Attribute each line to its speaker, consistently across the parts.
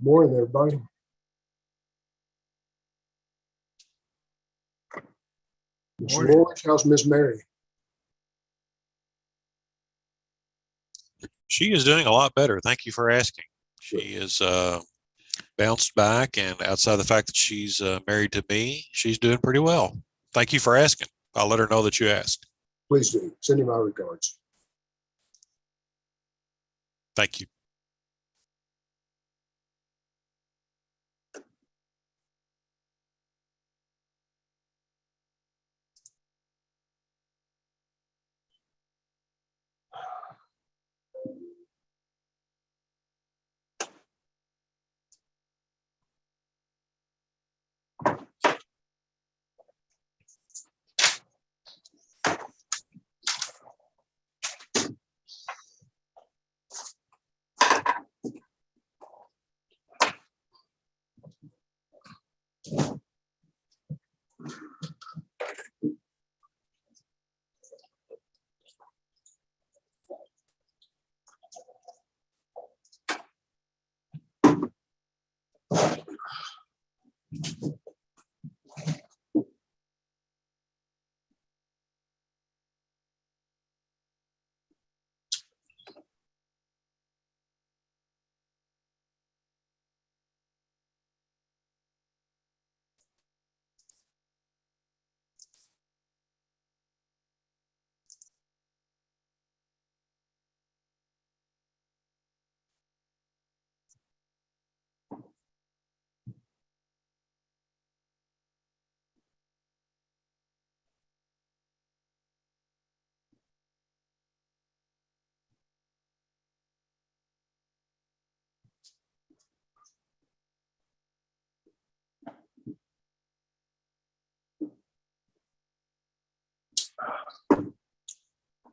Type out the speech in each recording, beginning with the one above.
Speaker 1: Morning, everybody. Miss Lawrence, how's Miss Mary?
Speaker 2: She is doing a lot better. Thank you for asking. She is bounced back, and outside of the fact that she's married to me, she's doing pretty well. Thank you for asking. I'll let her know that you asked.
Speaker 1: Please do. Send him my regards.
Speaker 2: Thank you.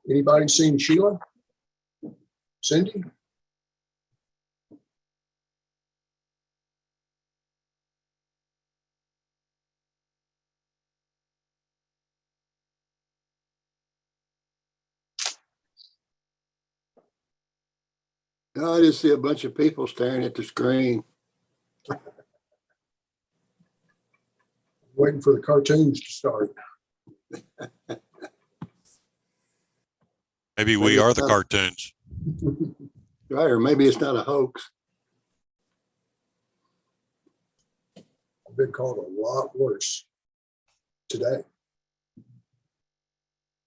Speaker 1: Anybody seen Sheila? Cindy?
Speaker 3: No, I just see a bunch of people staring at the screen.
Speaker 1: Waiting for the cartoons to start.
Speaker 2: Maybe we are the cartoons.
Speaker 3: Right, or maybe it's not a hoax.
Speaker 1: I've been called a lot worse today.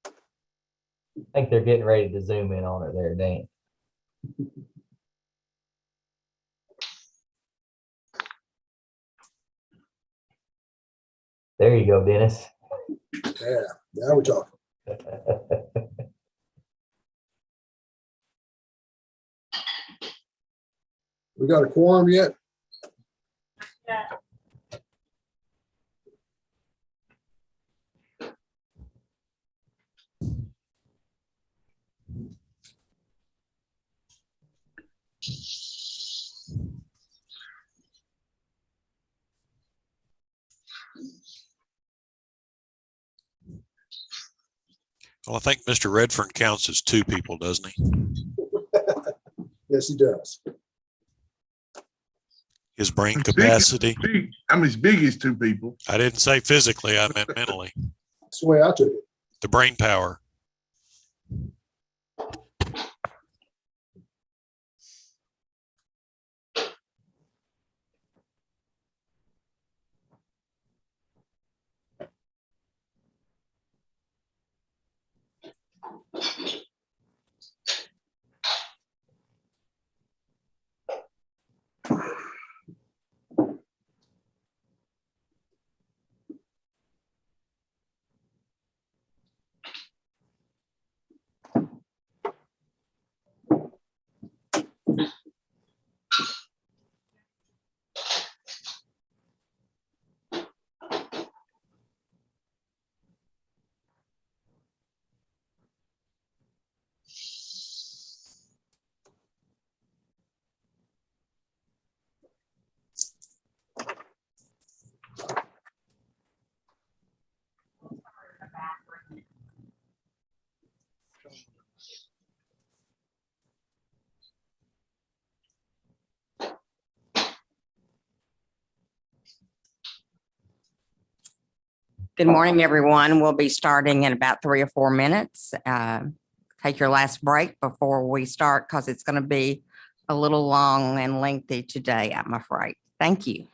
Speaker 4: I think they're getting ready to zoom in on it there, Dan. There you go, Dennis.
Speaker 1: Yeah, now we're talking. We got a quorum yet?
Speaker 5: Yeah.
Speaker 2: Well, I think Mr. Redfern counts as two people, doesn't he?
Speaker 1: Yes, he does.
Speaker 2: His brain
Speaker 6: As big as-
Speaker 2: capacity.
Speaker 6: I'm as big as two people.
Speaker 2: I didn't say physically, I meant mentally.
Speaker 1: That's the way I took it.
Speaker 2: The brain power.
Speaker 7: Good morning, everyone. We'll be starting in about 3 or 4 minutes. Take your last break before we start because it's going to be a little long and lengthy today, I'm afraid. Thank you.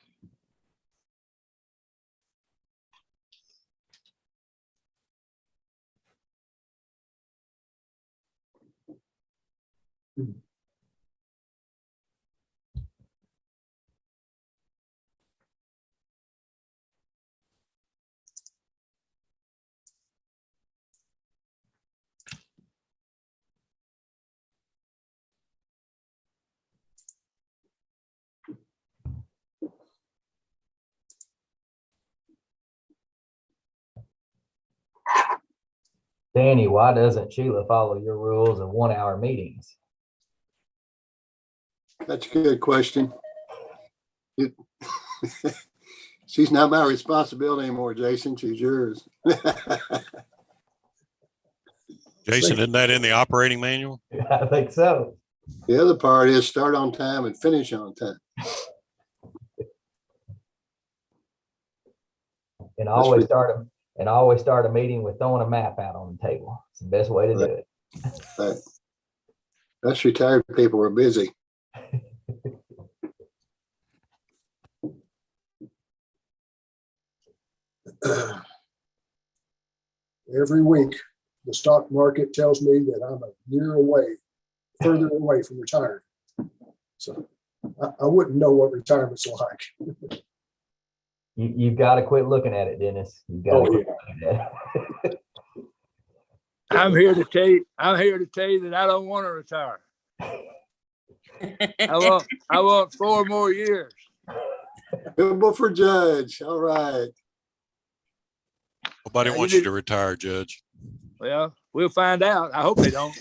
Speaker 4: Danny, why doesn't Sheila follow your rules of 1-hour meetings?
Speaker 3: That's a good question. She's not my responsibility anymore, Jason. She's yours.
Speaker 2: Jason, isn't that in the operating manual?
Speaker 4: I think so.
Speaker 3: The other part is start on time and finish on time.
Speaker 4: And always start a meeting with throwing a map out on the table. It's the best way to do it.
Speaker 3: Right. Us retired people are busy.
Speaker 1: Every week, the stock market tells me that I'm further away from retiring. So I wouldn't know what retirement's like.
Speaker 4: You've got to quit looking at it, Dennis. You've got to quit looking at it.
Speaker 8: I'm here to tell you that I don't want to retire. I want 4 more years.
Speaker 3: Bill for judge. All right.
Speaker 2: Nobody
Speaker 8: Yeah,
Speaker 2: wants
Speaker 8: you
Speaker 2: you to retire, Judge.
Speaker 8: Well, we'll find out. I hope they don't.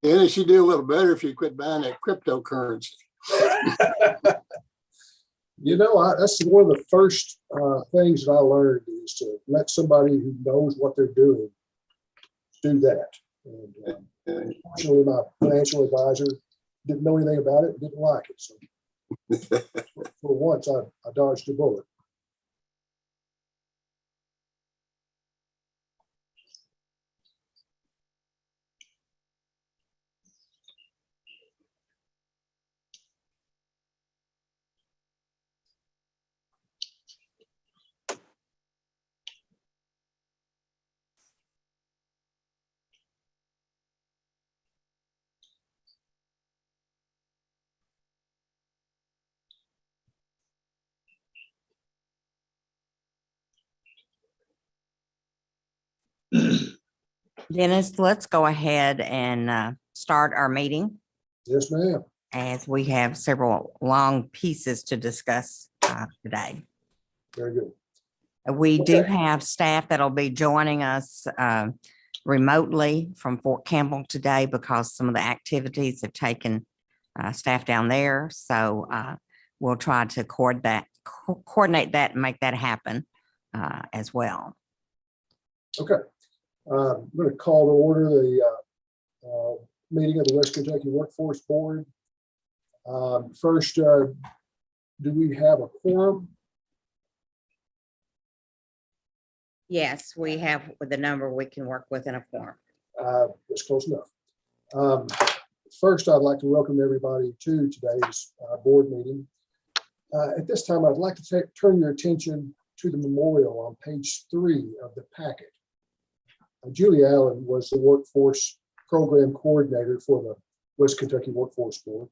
Speaker 3: Dennis, you do a little better if you quit buying that cryptocurrency.
Speaker 1: That's one of the first things that I learned is to let somebody who knows what they're doing do that. And unfortunately, my financial advisor didn't know anything about it, didn't like it. So for once, I dodged a bullet.
Speaker 7: Dennis, let's go ahead and start our meeting
Speaker 1: Yes, ma'am.
Speaker 7: as we have several long pieces to discuss today.
Speaker 1: Very good.
Speaker 7: We do
Speaker 1: Okay.
Speaker 7: have staff that'll be joining us remotely from Fort Campbell today because some of the activities have taken staff down there. So we'll try to coordinate that and make that happen as well.
Speaker 1: Okay. I'm going to call to order the meeting of the West Kentucky Workforce Board. First, do we have a quorum?
Speaker 7: Yes, we have with the number we can work with in a form.
Speaker 1: That's close enough. First, I'd like to welcome everybody to today's board meeting. At this time, I'd like to turn your attention to the memorial on page 3 of the packet. Julie Allen was the workforce program coordinator for the West Kentucky Workforce Board.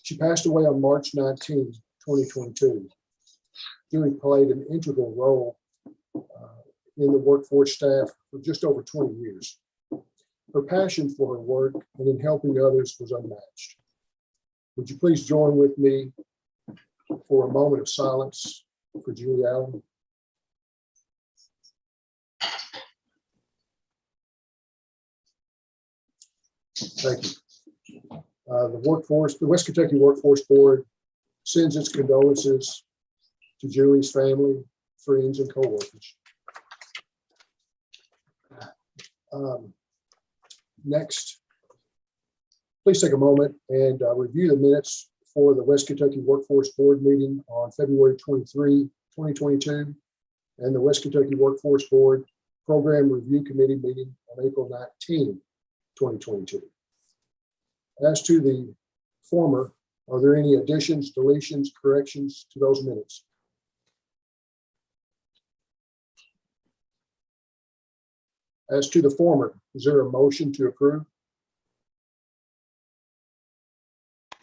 Speaker 1: She passed away on March 19, 2022. Julie played an integral role in the workforce staff for just over 20 years. Her passion for her work and in helping others was unmatched. Would you please join with me for a moment of silence for Julie Allen? Thank you. The West Kentucky Workforce Board sends its condolences to Julie's family, friends, and coworkers. Next, please take a moment and review the minutes for the West Kentucky Workforce Board meeting on February 23, 2022, and the West Kentucky Workforce Board Program Review Committee meeting on April 19, 2022. As to the former, are there any additions, deletions, corrections to those minutes? As to the former, is there a motion to approve?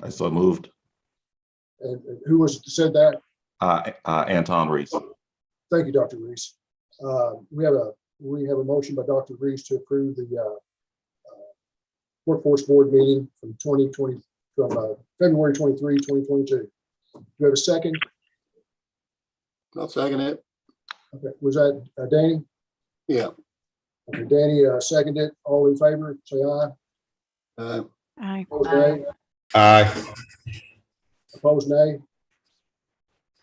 Speaker 9: I so moved.
Speaker 1: And who was it that said that?
Speaker 9: Anton Reese.
Speaker 1: Thank you, Dr. Reese. We have a motion by Dr. Reese to approve the Workforce Board meeting from February 23, 2022. Do you have a second?
Speaker 3: I'll second it.
Speaker 1: Okay, was that Danny?
Speaker 3: Yeah.
Speaker 1: Okay, Danny seconded it. All in favor, say aye.
Speaker 7: Aye.
Speaker 1: Opposed, nay.
Speaker 9: Aye.
Speaker 1: Opposed, nay.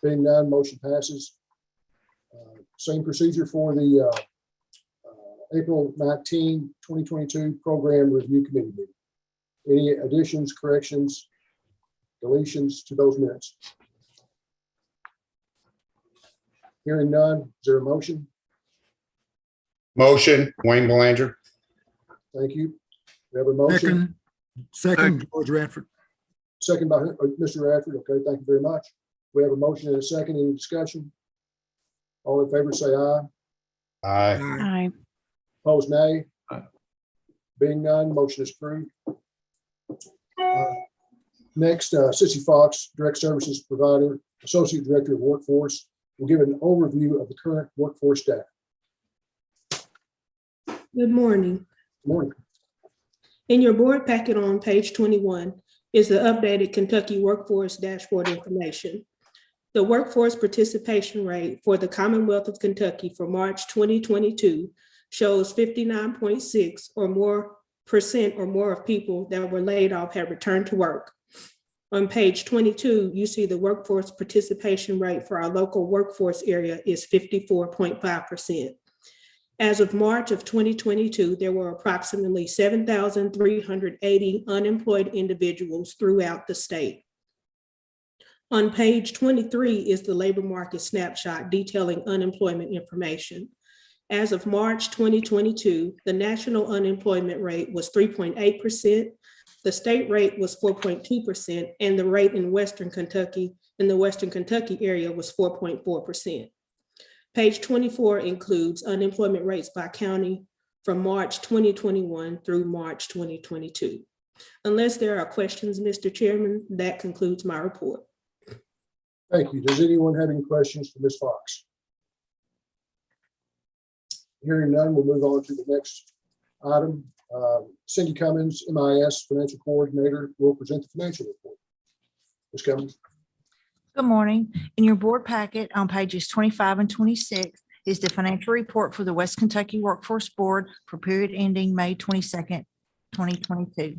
Speaker 1: Being none, motion passes. Same procedure for the April 19, 2022 Program Review Committee meeting. Any additions, corrections, deletions to those minutes? Hearing none, is there a motion?
Speaker 10: Motion, Wayne Belanger.
Speaker 1: Thank you. We have a motion.
Speaker 6: Second,
Speaker 8: George Radford.
Speaker 1: Second by Mr. Radford. Okay, thank you very much. We have a motion and a second. Any discussion? All in favor, say aye.
Speaker 10: Aye.
Speaker 7: Aye.
Speaker 1: Opposed, nay.
Speaker 9: Aye.
Speaker 1: Being none, motion is approved. Next, Sissy Fox, Direct Services Provider, Associate Director of Workforce, will give an overview of the current workforce staff.
Speaker 11: Good morning.
Speaker 1: Good morning.
Speaker 11: In your board packet on page 21 is the updated Kentucky Workforce Dashboard information. The workforce participation rate for the Commonwealth of Kentucky for March 2022 shows 59.6% or more of people that were laid off have returned to work. On page 22, you see the workforce participation rate for our local workforce area is 54.5%. As of March of 2022, there were approximately 7,380 unemployed individuals throughout the state. On page 23 is the labor market snapshot detailing unemployment information. As of March 2022, the national unemployment rate was 3.8%, the state rate was 4.2%, and the rate in the Western Kentucky area was 4.4%. Page 24 includes unemployment rates by county from March 2021 through March 2022. Unless there are questions, Mr. Chairman, that concludes my report.
Speaker 1: Thank you. Does anyone have any questions for Ms. Fox? Hearing none, we'll move on to the next item. Cindy Cummins, MIS Financial Coordinator, will present the financial report. Ms. Cummins.
Speaker 12: Good morning. In your board packet on pages 25 and 26 is the financial report for the West Kentucky Workforce Board for period ending May 22nd, 2022.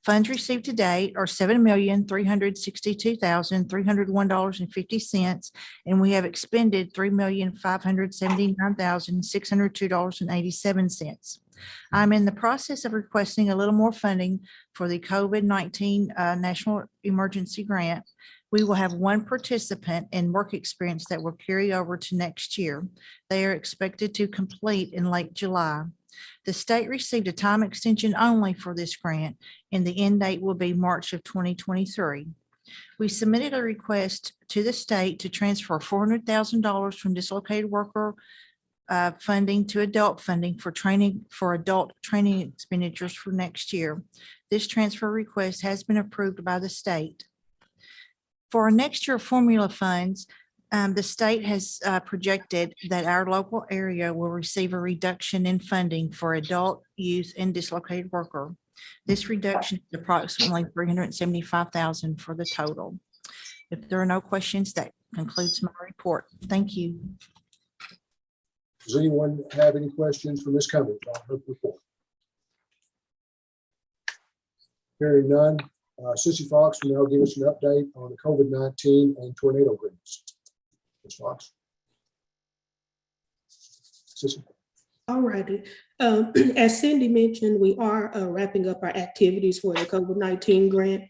Speaker 12: Funds received to date are $7,362,301.50, and we have expended $3,579,602.87. I'm in the process of requesting a little more funding for the COVID-19 National Emergency Grant. We will have one participant in work experience that will carry over to next year. They are expected to complete in late July. The state received a time extension only for this grant, and the end date will be March of 2023. We submitted a request to the state to transfer $400,000 from dislocated worker funding to adult funding for adult training expenditures for next year. This transfer request has been approved by the state. For our next year formula funds, the state has projected that our local area will receive a reduction in funding for adult, youth, and dislocated worker. This reduction is approximately $375,000 for the total. If there are no questions, that concludes my report. Thank you.
Speaker 1: Does anyone have any questions for Ms. Cummings on her report? Hearing none, Sissy Fox will now give us an update on the COVID-19 and tornado grants. Ms. Fox. Sissy.
Speaker 11: All righty. As Cindy mentioned, we are wrapping up our activities for the COVID-19 grant.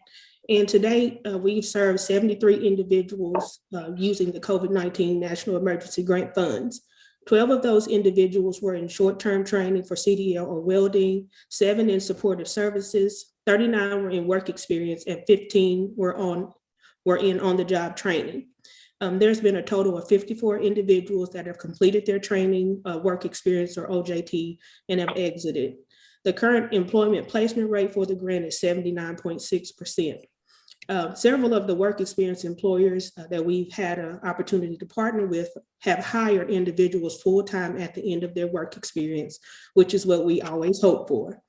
Speaker 11: And today we've served 73 individuals using the COVID-19 National Emergency Grant Funds. 12 of those individuals were in short-term training for CDL or welding, 7 in supportive services, 39 were in work experience, and 15 were in on-the-job training. There's been a total of 54 individuals that have completed their training, work experience, or OJT, and have exited. The current employment placement rate for the grant is 79.6%. Several of the work experience employers that we've had an opportunity to partner with have hired individuals full-time at the end of their work experience, which is what we always hope for.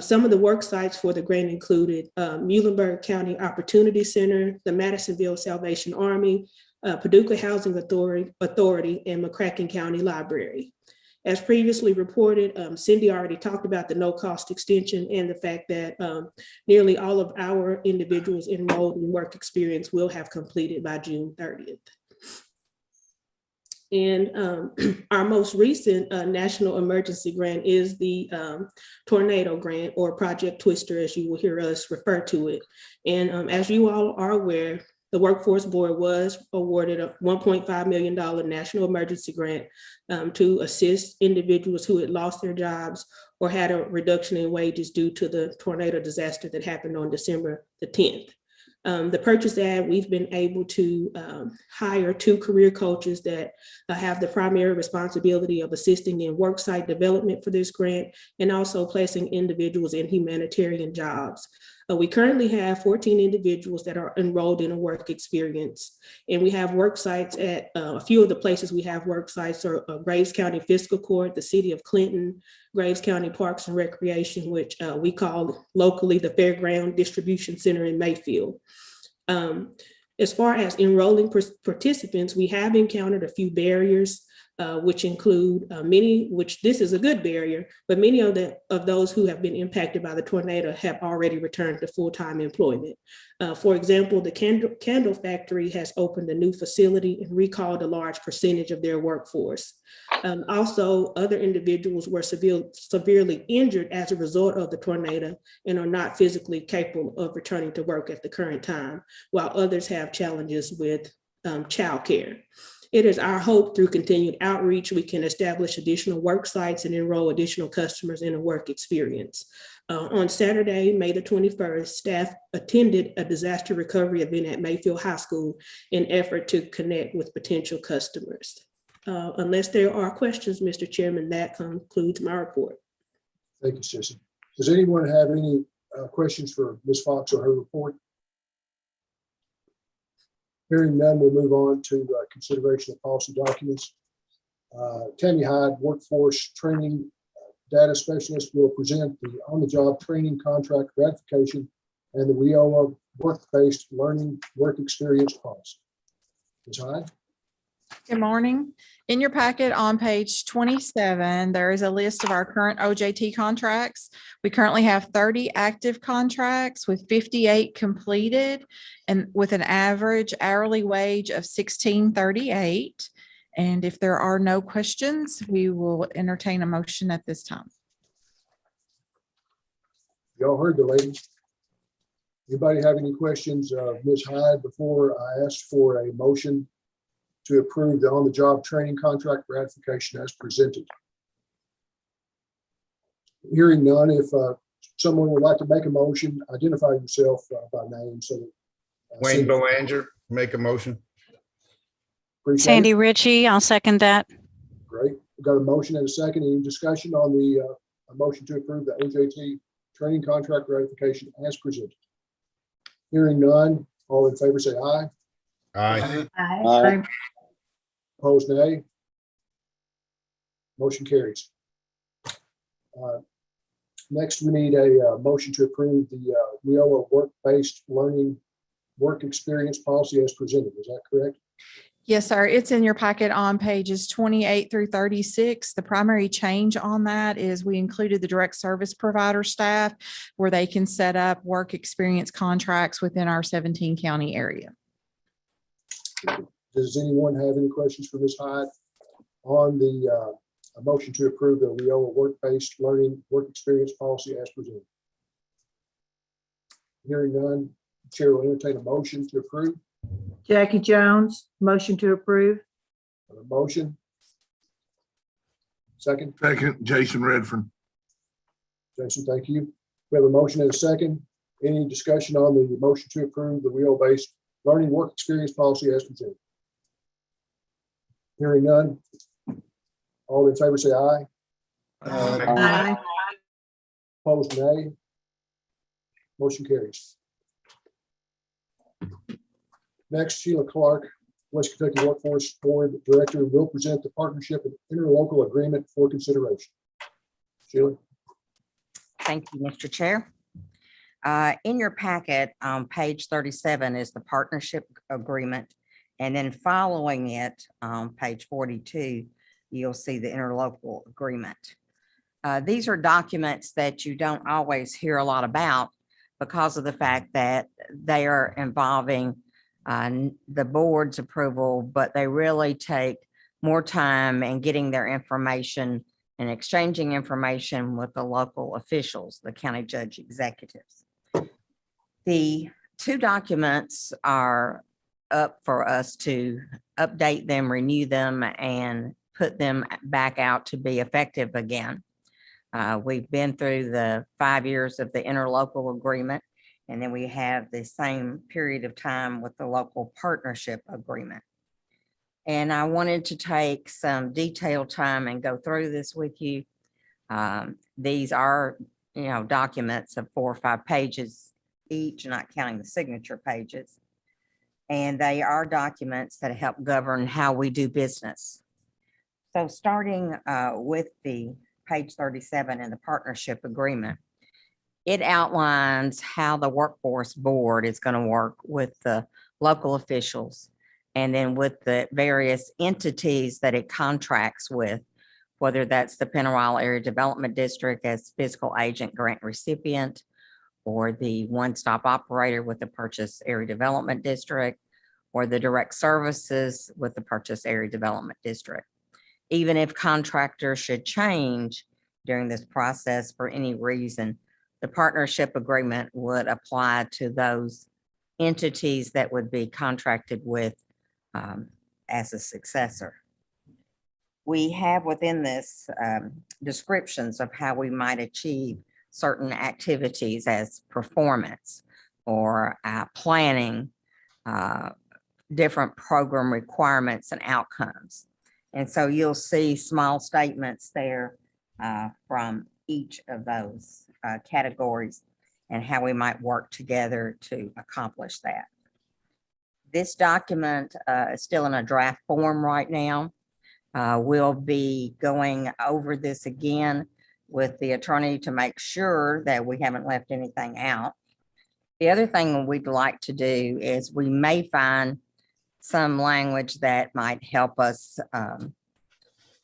Speaker 11: Some of the work sites for the grant included Muhlenberg County Opportunity Center, the Madisonville Salvation Army, Paducah Housing Authority, and McCracken County Library. As previously reported, Cindy already talked about the no-cost extension and the fact that nearly all of our individuals enrolled in work experience will have completed by June 30th. And our most recent national emergency grant is the tornado grant, or Project Twister, as you will hear us refer to it. And as you all are aware, the Workforce Board was awarded a $1.5 million national emergency grant to assist individuals who had lost their jobs or had a reduction in wages due to the tornado disaster that happened on December the 10th. The purchase ad, we've been able to hire 2 career coaches that have the primary responsibility of assisting in worksite development for this grant and also placing individuals in humanitarian jobs. We currently have 14 individuals that are enrolled in a work experience, and we have work sites at a few of the places we have work sites are Graves County Fiscal Court, the City of Clinton, Graves County Parks and Recreation, which we call locally the Fairground Distribution Center in Mayfield. As far as enrolling participants, we have encountered a few barriers, which include which this is a good barrier, but many of those who have been impacted by the tornado have already returned to full-time employment. For example, the candle factory has opened a new facility and recalled a large percentage of their workforce. Also, other individuals were severely injured as a result of the tornado and are not physically capable of returning to work at the current time, while others have challenges with childcare. It is our hope through continued outreach, we can establish additional work sites and enroll additional customers in a work experience. On Saturday, May the 21st, staff attended a disaster recovery event at Mayfield High School in effort to connect with potential customers. Unless there are questions, Mr. Chairman, that concludes my report.
Speaker 1: Thank you, Sissy. Does anyone have any questions for Ms. Fox or her report? Hearing none, we'll move on to consideration of policy documents. Tammy Hyde, Workforce Training Data Specialist, will present the on-the-job training contract ratification and the WIOA work-based learning work experience policy. Ms. Hyde?
Speaker 13: Good morning. In your packet on page 27, there is a list of our current OJT contracts. We currently have 30 active contracts with 58 completed and with an average hourly wage of $16.38. And if there are no questions, we will entertain a motion at this time.
Speaker 1: Y'all heard the lady. Anybody have any questions of Ms. Hyde before I ask for a motion to approve the on-the-job training contract ratification as presented? Hearing none, if someone would like to make a motion, identify yourself by name so
Speaker 10: Wayne Belanger, make a motion.
Speaker 1: Appreciate
Speaker 5: Sandy
Speaker 1: it.
Speaker 5: Ritchie, I'll second that.
Speaker 1: Great. We've got a motion and a second. Any discussion on the a motion to approve the OJT training contract ratification as presented? Hearing none, all in favor say aye.
Speaker 10: Aye.
Speaker 3: Aye.
Speaker 1: Opposed, nay. Motion carries. Next, we need a motion to approve the WIOA work-based learning work experience policy as presented. Is that correct?
Speaker 13: Yes, sir. It's in your packet on pages 28 through 36. The primary change on that is we included the direct service provider staff where they can set up work experience contracts within our 17 county area.
Speaker 1: Does anyone have any questions for Ms. Hyde on the a motion to approve the WIOA work-based learning work experience policy as presented? Hearing none, Chair will entertain a motion to approve.
Speaker 5: Jackie Jones, motion to approve.
Speaker 1: A motion. Second,
Speaker 6: Second, Jason Redfern.
Speaker 1: Jason, thank you. We have a motion and a second. Any discussion on the motion to approve the WIOA-based learning work experience policy as presented? Hearing none. All in favor say aye.
Speaker 5: Aye.
Speaker 1: Opposed, nay. Motion carries. Next, Sheila Clark, West Kentucky Workforce Board Director, will present the partnership and interlocal agreement for consideration. Sheila.
Speaker 7: Thank you, Mr. Chair. In your packet on page 37 is the partnership agreement. And then following it on page 42, you'll see the interlocal agreement. These are documents that you don't always hear a lot about because of the fact that they are involving the board's approval, but they really take more time in getting their information and exchanging information with the local officials, the county judge executives. The two documents are up for us to update them, renew them, and put them back out to be effective again. We've been through the 5 years of the interlocal agreement, and then we have the same period of time with the local partnership agreement. And I wanted to take some detailed time and go through this with you. These are, documents of 4 or 5 pages each, not counting the signature pages. And they are documents that help govern how we do business. So starting with the page 37 in the partnership agreement, it outlines how the workforce board is going to work with the local officials and then with the various entities that it contracts with, whether that's the Pensacola Area Development District as fiscal agent grant recipient, or the one-stop operator with the Purchase Area Development District, or the direct services with the Purchase Area Development District. Even if contractors should change during this process for any reason, the partnership agreement would apply to those entities that would be contracted with as a successor. We have within this descriptions of how we might achieve certain activities as performance or planning, different program requirements and outcomes. And so you'll see small statements there from each of those categories and how we might work together to accomplish that. This document is still in a draft form right now. We'll be going over this again with the attorney to make sure that we haven't left anything out. The other thing we'd like to do is we may find some language that might help us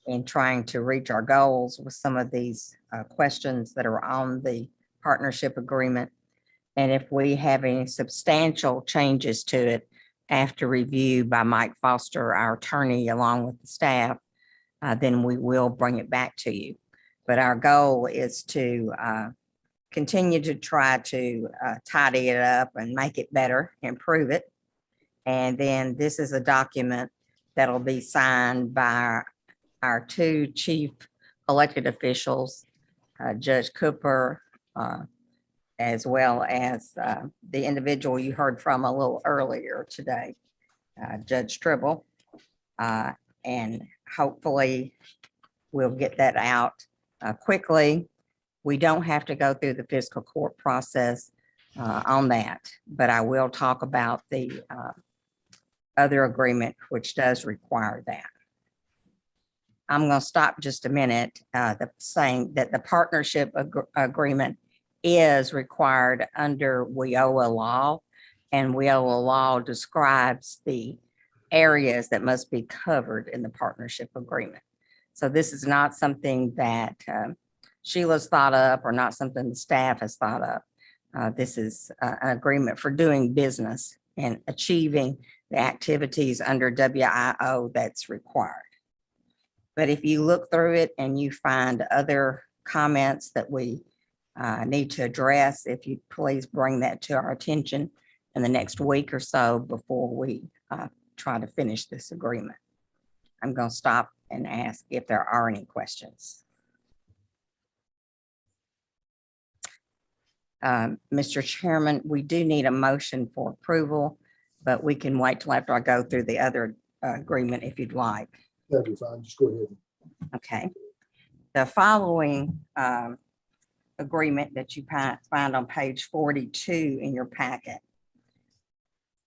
Speaker 7: in trying to reach our goals with some of these questions that are on the partnership agreement. And if we have any substantial changes to it after review by Mike Foster, our attorney, along with the staff, then we will bring it back to you. But our goal is to continue to try to tidy it up and make it better, improve it. And then this is a document that'll be signed by our 2 chief elected officials, Judge Cooper as well as the individual you heard from a little earlier today, Judge Tribble. And hopefully we'll get that out quickly. We don't have to go through the fiscal court process on that, but I will talk about the other agreement, which does require that. I'm going to stop just a minute, saying that the partnership agreement is required under WIOA law, and WIOA law describes the areas that must be covered in the partnership agreement. So this is not something that Sheila's thought up or not something the staff has thought up. This is an agreement for doing business and achieving the activities under WIO that's required. But if you look through it and you find other comments that we need to address, if you please bring that to our attention in the next week or so before we try to finish this agreement. I'm going to stop and ask if there are any questions. Mr. Chairman, we do need a motion for approval, but we can wait till after I go through the other agreement if you'd like.
Speaker 1: That'd be fine. Just go ahead.
Speaker 7: Okay. The following agreement that you find on page 42 in your packet,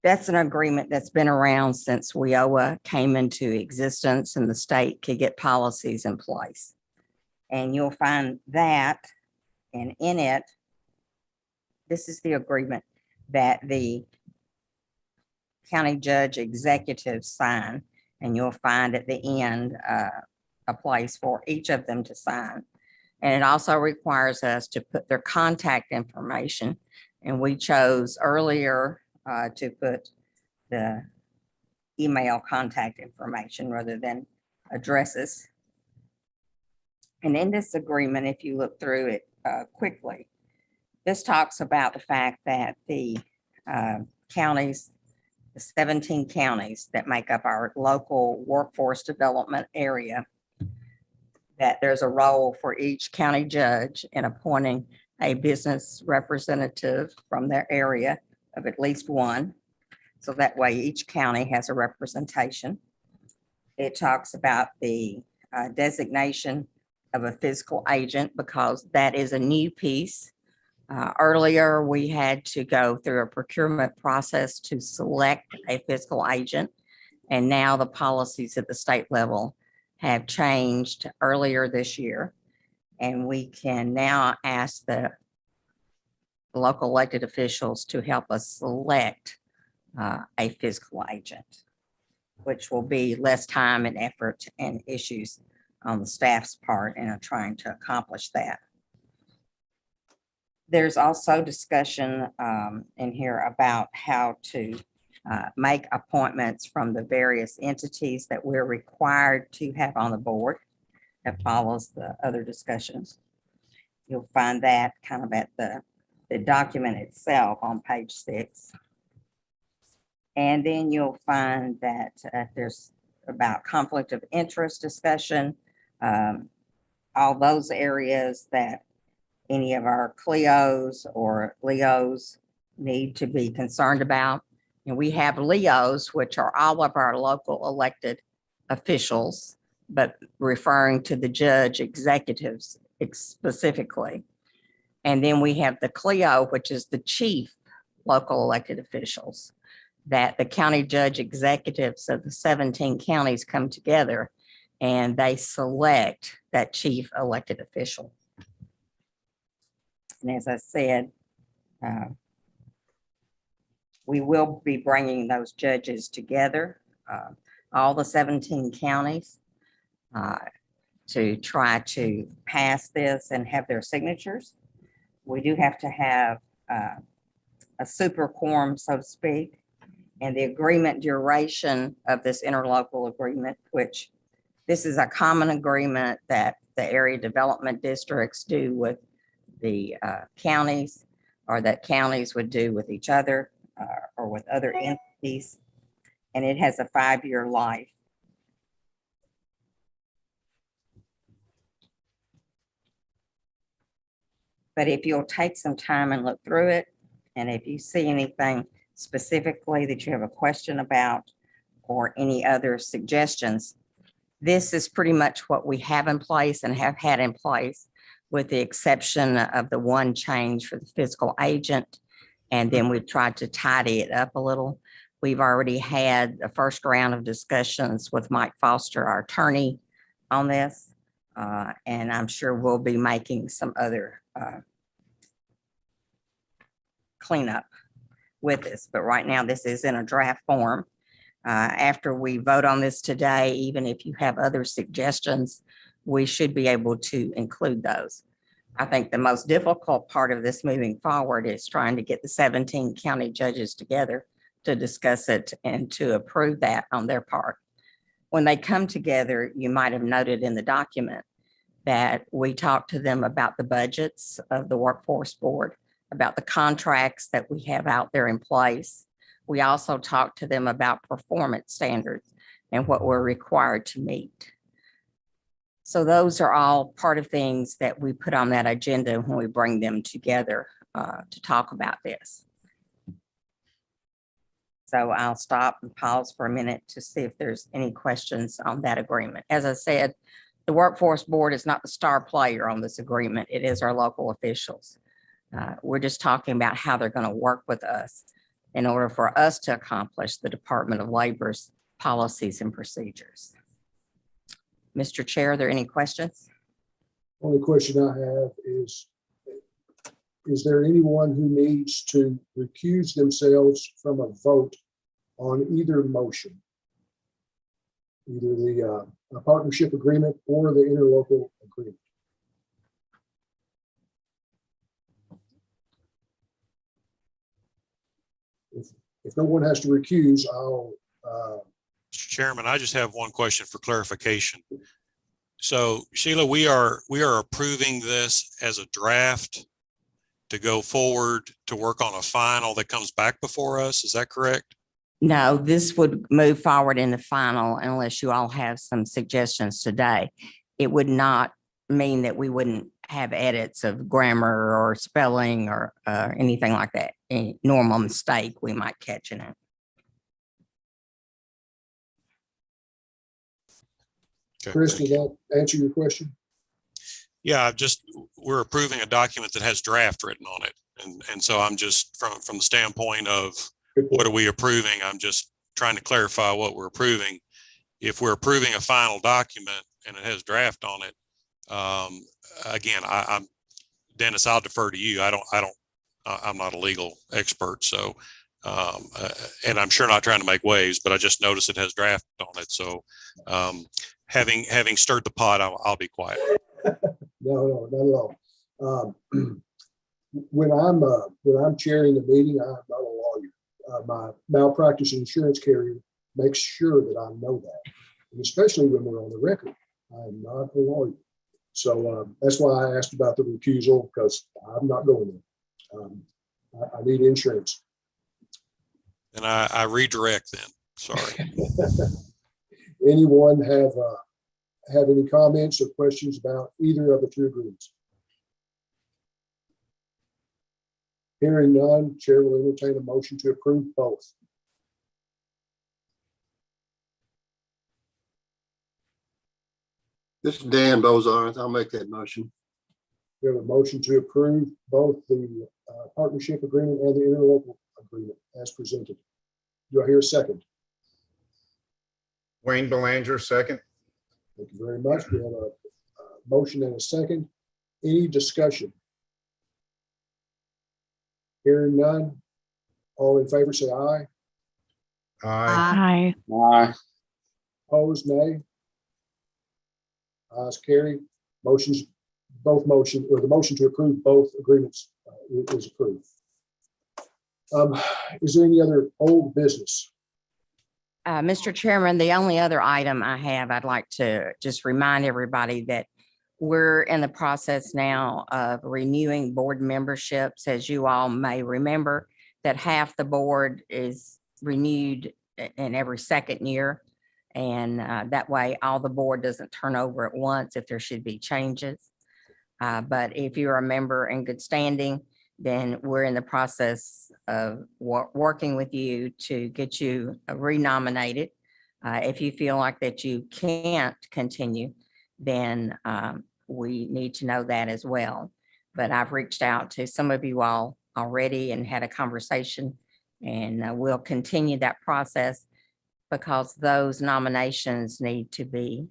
Speaker 7: that's an agreement that's been around since WIOA came into existence and the state could get policies in place. And you'll find that, and in it, this is the agreement that the county judge executives sign, and you'll find at the end a place for each of them to sign. And it also requires us to put their contact information. And we chose earlier to put the email contact information rather than addresses. And in this agreement, if you look through it quickly, this talks about the fact that the counties, the 17 counties that make up our local workforce development area, that there's a role for each county judge in appointing a business representative from their area of at least one. So that way each county has a representation. It talks about the designation of a fiscal agent, because that is a new piece. Earlier, we had to go through a procurement process to select a fiscal agent. And now the policies at the state level have changed earlier this year. And we can now ask the local elected officials to help us select a fiscal agent, which will be less time and effort and issues on the staff's part in trying to accomplish that. There's also discussion in here about how to make appointments from the various entities that we're required to have on the board. That follows the other discussions. You'll find that kind of at the document itself on page 6. And then you'll find that there's about conflict of interest discussion, all those areas that any of our CLEOs or LEOs need to be concerned about. And we have LEOs, which are all of our local elected officials, but referring to the judge executives specifically. And then we have the CLEO, which is the chief local elected officials, that the county judge executives of the 17 counties come together and they select that chief elected official. And as I said, we will be bringing those judges together, all the 17 counties, to try to pass this and have their signatures. We do have to have a super quorum, so to speak, and the agreement duration of this interlocal agreement, which this is a common agreement that the area development districts do with the counties, or that counties would do with each other or with other entities. And it has a 5-year life. But if you'll take some time and look through it, and if you see anything specifically that you have a question about or any other suggestions, this is pretty much what we have in place and have had in place, with the exception of the one change for the fiscal agent. And then we've tried to tidy it up a little. We've already had the first round of discussions with Mike Foster, our attorney, on this. And I'm sure we'll be making some other cleanup with this. But right now, this is in a draft form. After we vote on this today, even if you have other suggestions, we should be able to include those. I think the most difficult part of this moving forward is trying to get the 17 county judges together to discuss it and to approve that on their part. When they come together, you might have noted in the document that we talked to them about the budgets of the workforce board, about the contracts that we have out there in place. We also talked to them about performance standards and what we're required to meet. So those are all part of things that we put on that agenda when we bring them together to talk about this. So I'll stop and pause for a minute to see if there's any questions on that agreement. As I said, the workforce board is not the star player on this agreement. It is our local officials. We're just talking about how they're going to work with us in order for us to accomplish the Department of Labor's policies and procedures. Mr. Chair, are there any questions?
Speaker 1: Only question I have is there anyone who needs to recuse themselves from a vote on either motion? Either the partnership agreement or the interlocal agreement? If no one has to recuse, I'll.
Speaker 2: Mr. Chairman, I just have one question for clarification. So Sheila, we are approving this as a draft to go forward to work on a final that comes back before us. Is that correct?
Speaker 7: No, this would move forward in the final unless you all have some suggestions today. It would not mean that we wouldn't have edits of grammar or spelling or anything like that. Any normal mistake we might catch in it.
Speaker 2: Okay,
Speaker 1: Chris, did that answer your question?
Speaker 2: Yeah, we're approving a document that has draft written on it. And so I'm just from the standpoint of what are we approving? I'm just trying to clarify what we're approving. If we're approving a final document and it has draft on it, again, I'm Dennis, I'll defer to you. I'm not a legal expert. So, and I'm sure not trying to make waves, but I just noticed it has draft on it. So, having stirred the pot, I'll be quiet.
Speaker 1: No, not at all. When I'm chairing the meeting, I'm not a lawyer. My malpractice insurance carrier makes sure that I know that, and especially when we're on the record. I'm not a lawyer, so that's why I asked about the recusal, because I'm not going there. I need insurance.
Speaker 2: And I redirect then. Sorry.
Speaker 1: Anyone have any comments or questions about either of the two agreements? Hearing none, Chair will entertain a motion to approve both.
Speaker 3: This is Dan Bozarth. I'll make that motion.
Speaker 1: We have a motion to approve both the partnership agreement and the interlocal agreement as presented. Do I hear a second?
Speaker 10: Wayne Belanger, second.
Speaker 1: Thank you very much. We have a motion and a second. Any discussion? Hearing none. All in favor, say aye.
Speaker 10: Aye.
Speaker 5: Aye.
Speaker 1: Opposed, nay. Ayes carried. The motion to approve both agreements is approved. Is there any other old business?
Speaker 7: Mr. Chairman, the only other item I have, I'd like to just remind everybody that we're in the process now of renewing board memberships. As you all may remember, that half the board is renewed in every second year. And that way all the board doesn't turn over at once if there should be changes. But if you're a member in good standing, then we're in the process of working with you to get you renominated. If you feel like that you can't continue, then we need to know that as well. But I've reached out to some of you all already and had a conversation, and we'll continue that process because those nominations need to be,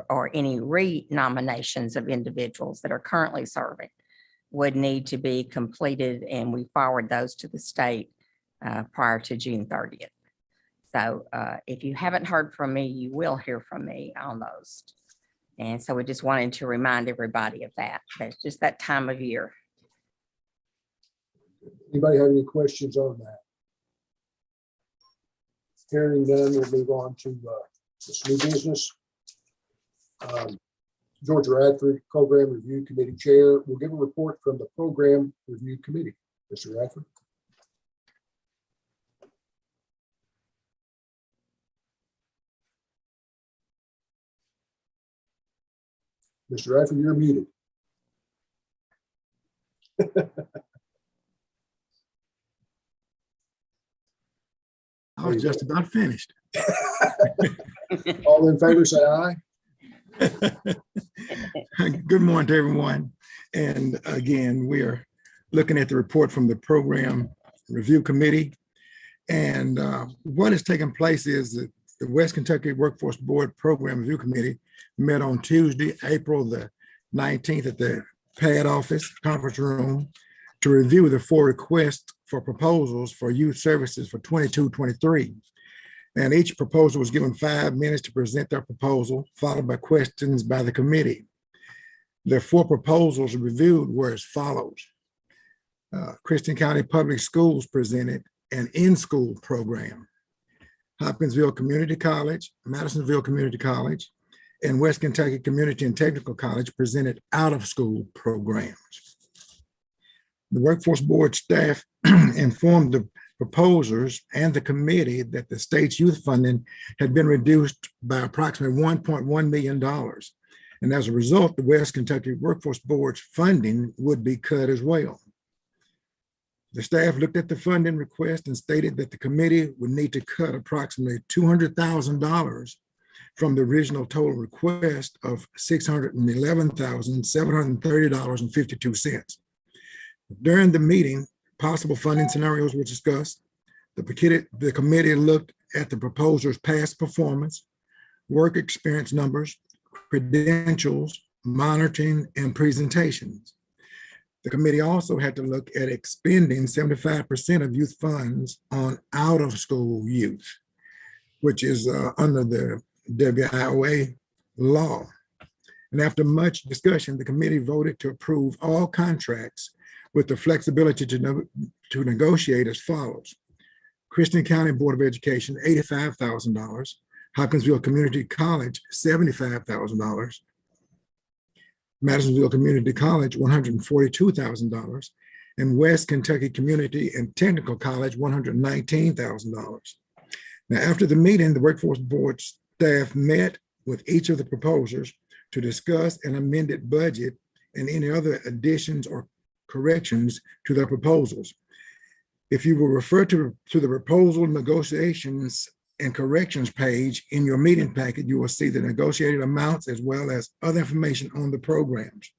Speaker 7: or any re-nominations of individuals that are currently serving would need to be completed, and we forward those to the state prior to June 30th. So if you haven't heard from me, you will hear from me on those. And so we just wanted to remind everybody of that. It's just that time of year.
Speaker 1: Anybody have any questions on that? Hearing none, we'll move on to this new business. Georgia Radford, Program Review Committee Chair, will give a report from the Program Review Committee. Mr. Radford. Mr. Radford, you're muted.
Speaker 14: I was just about finished.
Speaker 1: All in favor, say aye.
Speaker 14: Good morning to everyone. And again, we are looking at the report from the Program Review Committee. And what has taken place is that the West Kentucky Workforce Board Program Review Committee met on Tuesday, April the 19th at the PAD office conference room to review the 4 requests for proposals for youth services for 22-23. And each proposal was given 5 minutes to present their proposal, followed by questions by the committee. The 4 proposals reviewed were as follows. Christian County Public Schools presented an in-school program. Hopkinsville Community College, Madisonville Community College, and West Kentucky Community and Technical College presented out-of-school programs. The Workforce Board staff informed the proposers and the committee that the state's youth funding had been reduced by approximately $1.1 million. And as a result, the West Kentucky Workforce Board's funding would be cut as well. The staff looked at the funding request and stated that the committee would need to cut approximately $200,000 from the original total request of $611,730.52. During the meeting, possible funding scenarios were discussed. The committee looked at the proposer's past performance, work experience numbers, credentials, monitoring, and presentations. The committee also had to look at expending 75% of youth funds on out-of-school youth, which is under the WIOA law. And after much discussion, the committee voted to approve all contracts with the flexibility to negotiate as follows. Christian County Board of Education, $85,000. Hopkinsville Community College, $75,000. Madisonville Community College, $142,000. And West Kentucky Community and Technical College, $119,000. Now, after the meeting, the Workforce Board staff met with each of the proposers to discuss an amended budget and any other additions or corrections to their proposals. If you will refer to the proposal negotiations and corrections page in your meeting packet, you will see the negotiated amounts as well as other information on the programs,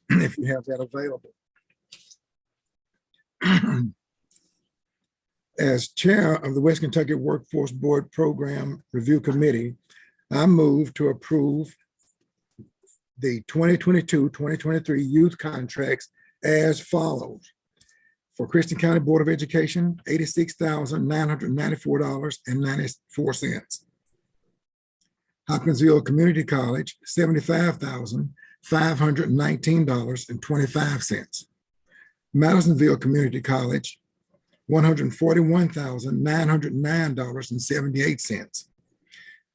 Speaker 14: if you have that available. As chair of the West Kentucky Workforce Board Program Review Committee, I move to approve the 2022-2023 youth contracts as follows. For Christian County Board of Education, $86,994.94. Hopkinsville Community College, $75,519.25. Madisonville Community College, $141,909.78.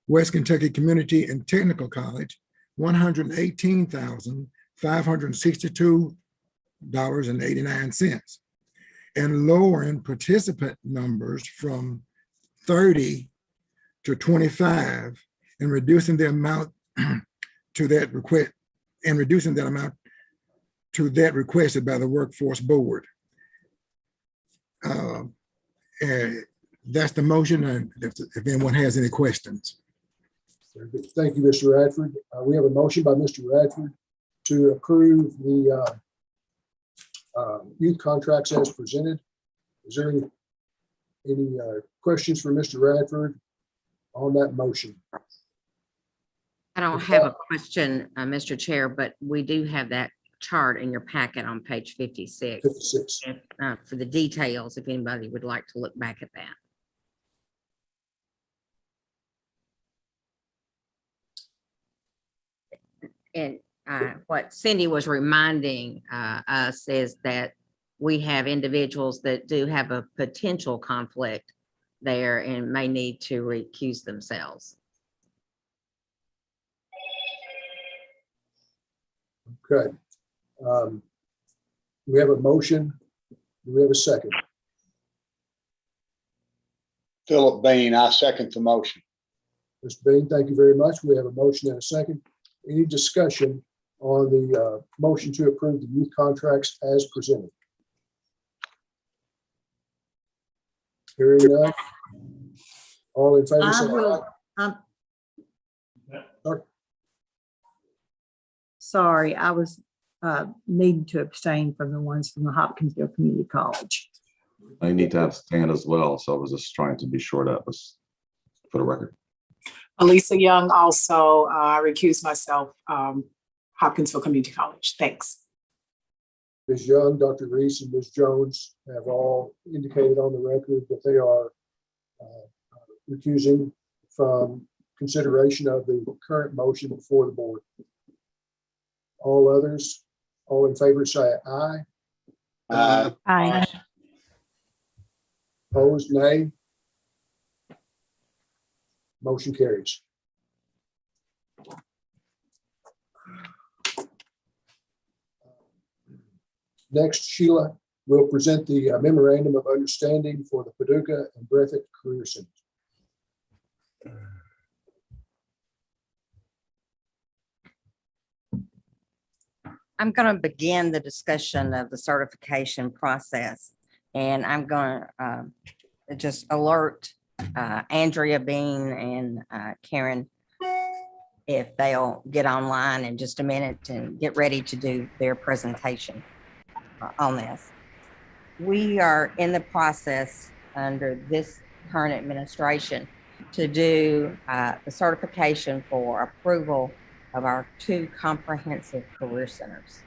Speaker 14: West Kentucky Community and Technical College, $118,562.89. And lowering participant numbers from 30 to 25 and reducing the amount to that request and reducing that amount to that requested by the Workforce Board. And that's the motion, and if anyone has any questions.
Speaker 1: Very good. Thank you, Mr. Radford. We have a motion by Mr. Radford to approve the youth contracts as presented. Is there any questions for Mr. Radford on that motion?
Speaker 7: I don't have a question, Mr. Chair, but we do have that chart in your packet on page 56.
Speaker 1: 56.
Speaker 7: For the details, if anybody would like to look back at that. And what Cindy was reminding us is that we have individuals that do have a potential conflict there and may need to recuse themselves.
Speaker 1: Okay. We have a motion. Do we have a second?
Speaker 15: Philip Bain, I second the motion.
Speaker 1: Mr. Bain, thank you very much. We have a motion and a second. Any discussion on the motion to approve the youth contracts as presented? Hearing none. All in favor, say aye.
Speaker 5: Sorry, I was needing to abstain from the ones from the Hopkinsville Community College.
Speaker 9: I need to abstain as well, so I was just trying to be sure that was for the record.
Speaker 16: Elisa Young, also recused myself, Hopkinsville Community College. Thanks.
Speaker 1: Ms. Young, Dr. Reese, and Ms. Jones have all indicated on the record that they are recusing from consideration of the current motion before the board. All others, all in favor, say aye.
Speaker 5: Aye.
Speaker 1: Opposed, nay. Motion carries. Next, Sheila will present the memorandum of understanding for the Paducah and Breathitt Career Center.
Speaker 7: I'm going to begin the discussion of the certification process, and I'm going to just alert Andrea Bean and Karen if they'll get online in just a minute and get ready to do their presentation on this. We are in the process under this current administration to do the certification for approval of our 2 comprehensive career centers.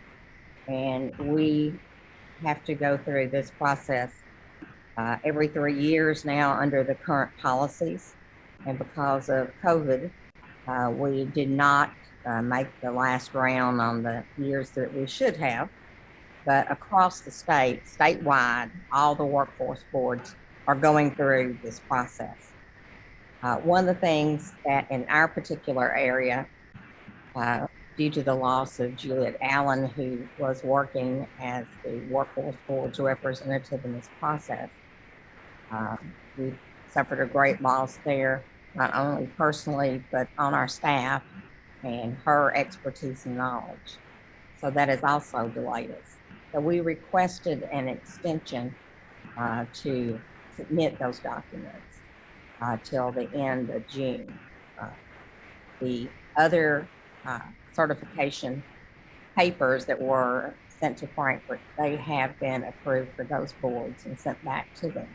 Speaker 7: And we have to go through this process every 3 years now under the current policies. And because of COVID, we did not make the last round on the years that we should have. But across the state, statewide, all the workforce boards are going through this process. One of the things that in our particular area, due to the loss of Juliet Allen, who was working as the workforce board's representative in this process, we suffered a great loss there, not only personally, but on our staff and her expertise and knowledge. So that has also delayed us. So we requested an extension to submit those documents till the end of June. The other certification papers that were sent to Frankfurt, they have been approved for those boards and sent back to them.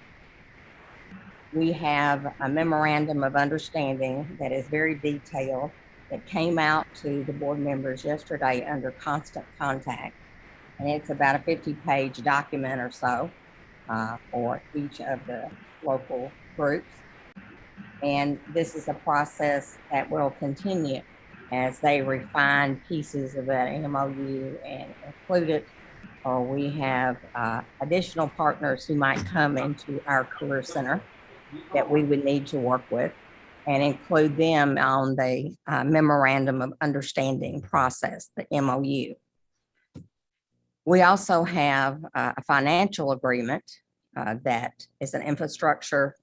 Speaker 7: We have a memorandum of understanding that is very detailed that came out to the board members yesterday under constant contact. And it's about a 50-page document or so for each of the local groups. And this is a process that will continue as they refine pieces of that MOU and include it, or we have additional partners who might come into our career center that we would need to work with and include them on the memorandum of understanding process, the MOU. We also have a financial agreement that is an infrastructure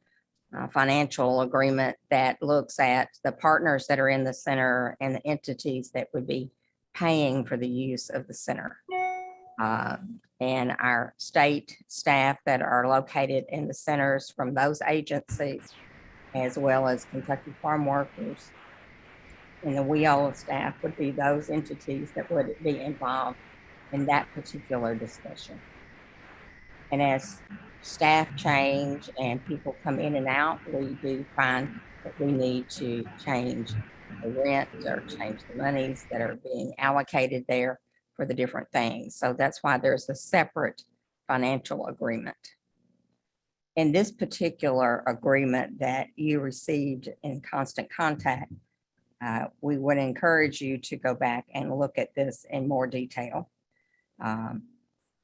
Speaker 7: financial agreement that looks at the partners that are in the center and the entities that would be paying for the use of the center. And our state staff that are located in the centers from those agencies, as well as Kentucky Farm Workers. And the WIOLA staff would be those entities that would be involved in that particular discussion. And as staff change and people come in and out, we do find that we need to change the rent or change the monies that are being allocated there for the different things. So that's why there's a separate financial agreement. In this particular agreement that you received in constant contact, we would encourage you to go back and look at this in more detail.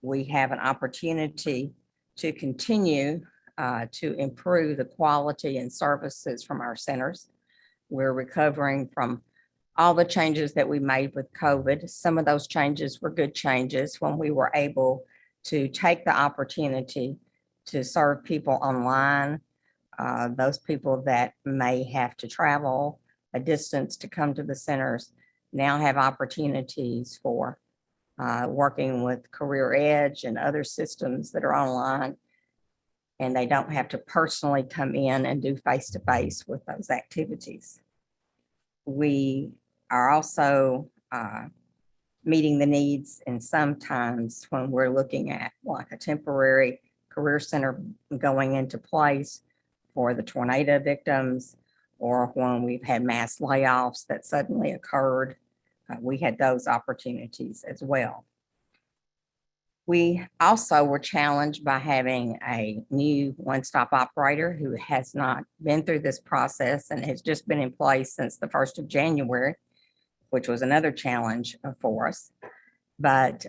Speaker 7: We have an opportunity to continue to improve the quality and services from our centers. We're recovering from all the changes that we made with COVID. Some of those changes were good changes when we were able to take the opportunity to serve people online, those people that may have to travel a distance to come to the centers now have opportunities for working with Career Edge and other systems that are online, and they don't have to personally come in and do face-to-face with those activities. We are also meeting the needs, and sometimes when we're looking at like a temporary career center going into place for the tornado victims, or when we've had mass layoffs that suddenly occurred, we had those opportunities as well. We also were challenged by having a new one-stop operator who has not been through this process and has just been in place since the 1st of January, which was another challenge for us. But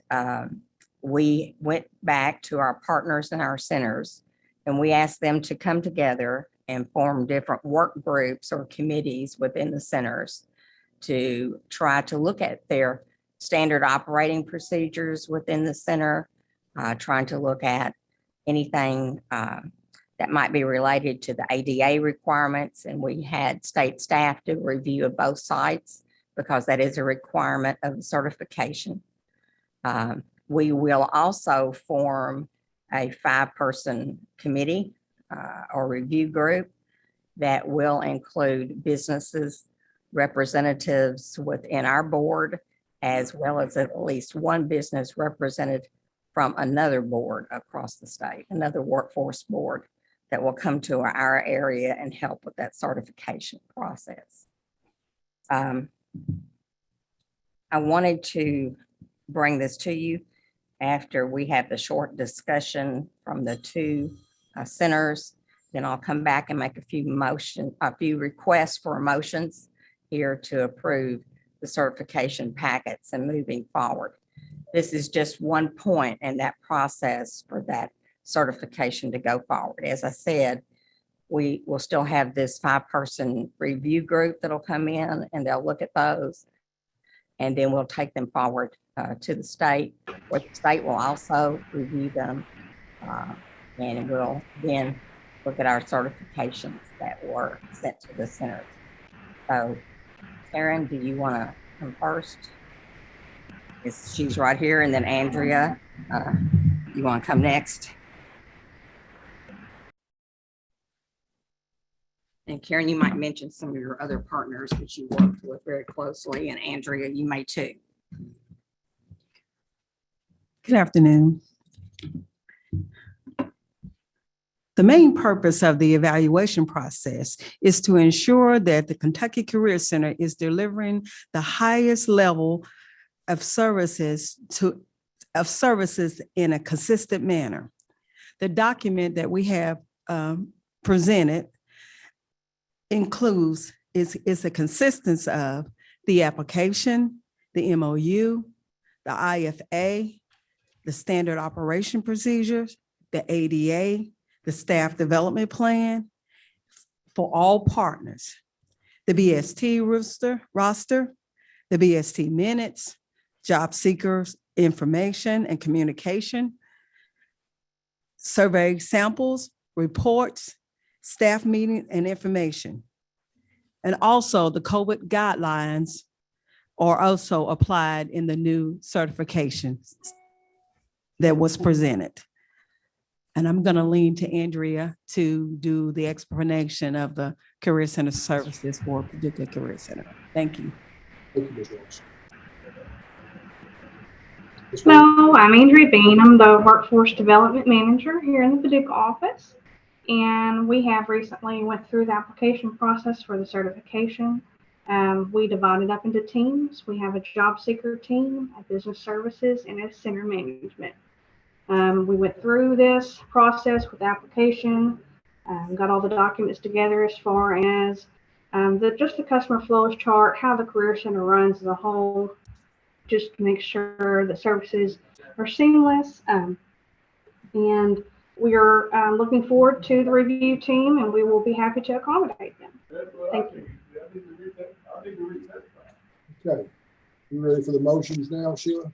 Speaker 7: we went back to our partners in our centers and we asked them to come together and form different work groups or committees within the centers to try to look at their standard operating procedures within the center, trying to look at anything that might be related to the ADA requirements. And we had state staff do a review of both sites because that is a requirement of certification. We will also form a 5-person committee or review group that will include businesses, representatives within our board, as well as at least one business represented from another board across the state, another workforce board that will come to our area and help with that certification process. I wanted to bring this to you after we have the short discussion from the 2 centers. Then I'll come back and make a few requests for motions here to approve the certification packets and moving forward. This is just one point in that process for that certification to go forward. As I said, we will still have this 5-person review group that'll come in and they'll look at those. And then we'll take them forward to the state, where the state will also review them. And we'll then look at our certifications that were sent to the centers. So Karen, do you want to come first? She's right here, and then Andrea, you want to come next? And Karen, you might mention some of your other partners that you worked with very closely, and Andrea, you may too.
Speaker 17: Good afternoon. The main purpose of the evaluation process is to ensure that the Kentucky Career Center is delivering the highest level of services in a consistent manner. The document that we have presented includes is a consistency of the application, the MOU, the IFA, the standard operation procedures, the ADA, the staff development plan for all partners, the BST roster, the BST minutes, job seekers information and communication, survey samples, reports, staff meeting and information. And also the COVID guidelines are also applied in the new certifications. that was presented. And I'm going to lean to Andrea to do the explanation of the Career Center services for Paducah Career Center. Thank you.
Speaker 1: Thank you, Ms. Ross.
Speaker 18: Hello, I'm Andrea Bean. I'm the Workforce Development Manager here in the Paducah office. And we have recently went through the application process for the certification. We divided up into teams. We have a job seeker team, a business services, and a center management. We went through this process with application, got all the documents together as far as just the customer flows chart, how the Career Center runs as a whole, just to make sure the services are seamless. And we are looking forward to the review team, and we will be happy to accommodate them. Thank you.
Speaker 1: Okay, you ready for the motions now, Sheila?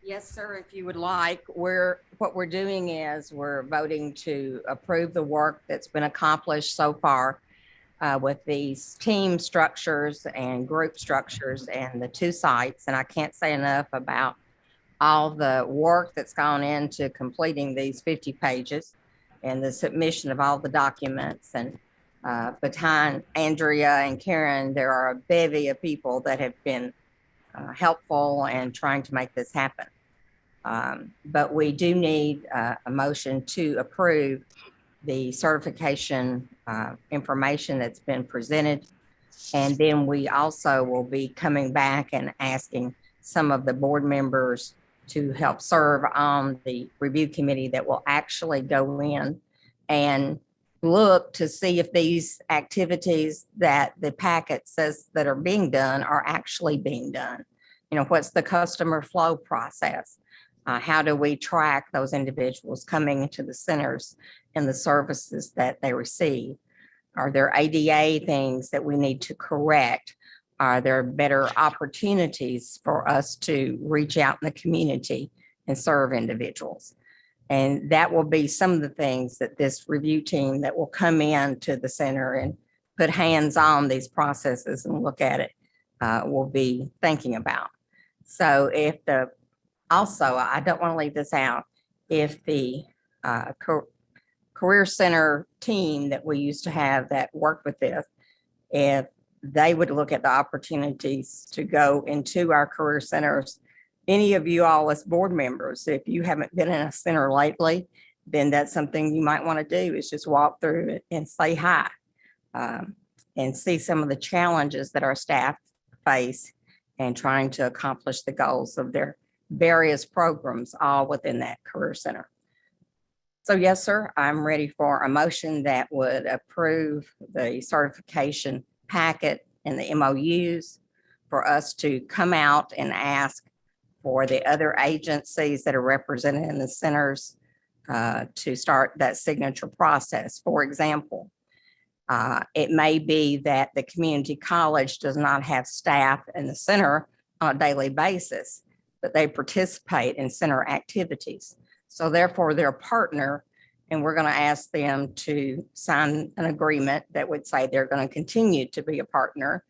Speaker 7: Yes, sir. If you would like, what we're doing is we're voting to approve the work that's been accomplished so far with these team structures and group structures and the 2 sites. And I can't say enough about all the work that's gone into completing these 50 pages and the submission of all the documents. And behind Andrea and Karen, there are a bevy of people that have been helpful and trying to make this happen. But we do need a motion to approve the certification information that's been presented. And then we also will be coming back and asking some of the board members to help serve on the review committee that will actually go in and look to see if these activities that the packet says that are being done are actually being done. You know, what's the customer flow process? How do we track those individuals coming into the centers and the services that they receive? Are there ADA things that we need to correct? Are there better opportunities for us to reach out in the community and serve individuals? And that will be some of the things that this review team that will come in to the center and put hands on these processes and look at it will be thinking about. So also, I don't want to leave this out, if the Career Center team that we used to have that worked with this, if they would look at the opportunities to go into our career centers, any of you all as board members, if you haven't been in a center lately, then that's something you might want to do, is just walk through it and say hi and see some of the challenges that our staff face and trying to accomplish the goals of their various programs all within that career center. So yes, sir, I'm ready for a motion that would approve the certification packet and the MOUs for us to come out and ask for the other agencies that are represented in the centers to start that signature process. For example, it may be that the community college does not have staff in the center on a daily basis, but they participate in center activities. So therefore they're a partner, and we're going to ask them to sign an agreement that would say they're going to continue to be a partner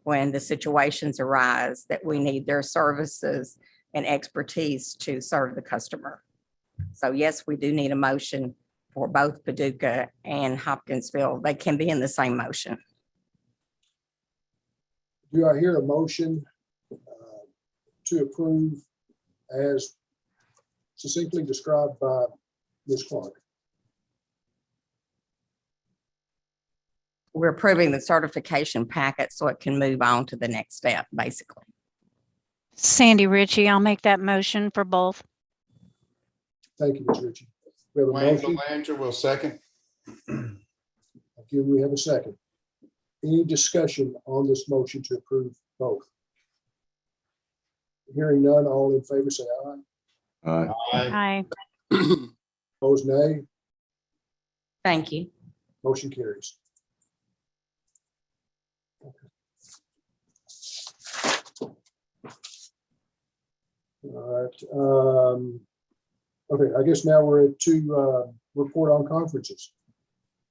Speaker 7: when the situations arise that we need their services and expertise to serve the customer. So yes, we do need a motion for both Paducah and Hopkinsville. They can be in the same motion.
Speaker 1: Do I hear a motion to approve as succinctly described by Ms. Clark?
Speaker 7: We're approving the certification packet so it can move on to the next step, basically.
Speaker 19: Sandy Ritchie, I'll make that motion for both.
Speaker 1: Thank you, Ms. Ritchie. We have a
Speaker 10: Wayne
Speaker 1: motion.
Speaker 10: Belanger will second.
Speaker 1: Again, we have a second. Any discussion on this motion to approve both? Hearing none, all in favor say aye.
Speaker 9: Aye.
Speaker 19: Aye.
Speaker 1: Opposed, nay.
Speaker 7: Thank you.
Speaker 1: Motion carries. All right. Okay, I guess now we're to report on conferences.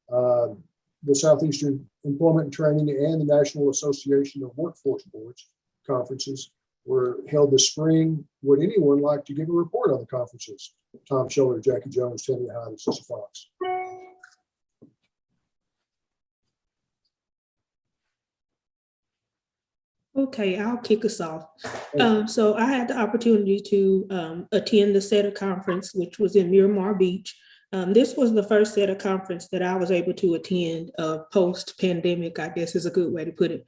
Speaker 1: The Southeastern Employment and Training and the National Association of Workforce Boards conferences were held this spring. Would anyone like to give a report on the conferences? Tom Schiller, Jackie Jones, Tammy Hyde, and Sissy Fox.
Speaker 11: Okay, I'll kick us off. So I had the opportunity to attend the SETA conference, which was in Miramar Beach. This was the first SETA conference that I was able to attend post-pandemic, I guess is a good way to put it.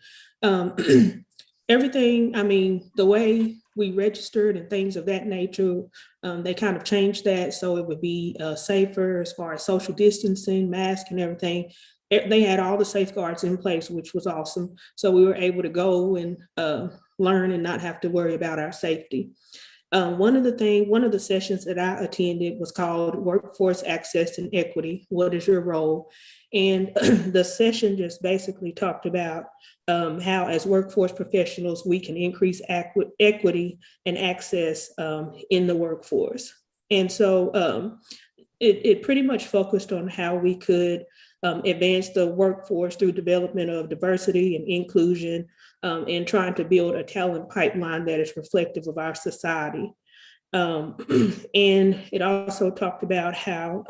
Speaker 11: Everything, I mean, the way we registered and things of that nature, they kind of changed that so it would be safer as far as social distancing, mask and everything. They had all the safeguards in place, which was awesome. So we were able to go and learn and not have to worry about our safety. One of the sessions that I attended was called Workforce Access and Equity. What is your role? And the session just basically talked about how as workforce professionals, we can increase equity and access in the workforce. And so it pretty much focused on how we could advance the workforce through development of diversity and inclusion and trying to build a talent pipeline that is reflective of our society. And it also talked about how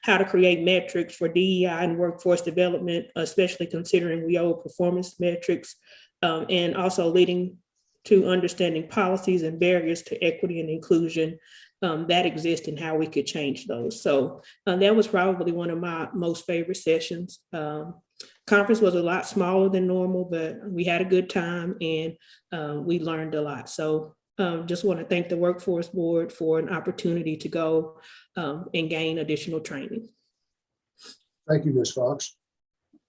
Speaker 11: to create metrics for DEI and workforce development, especially considering we owe performance metrics, and also leading to understanding policies and barriers to equity and inclusion that exist and how we could change those. So that was probably one of my most favorite sessions. Conference was a lot smaller than normal, but we had a good time and we learned a lot. So just want to thank the Workforce Board for an opportunity to go and gain additional training.
Speaker 1: Thank you, Ms. Fox.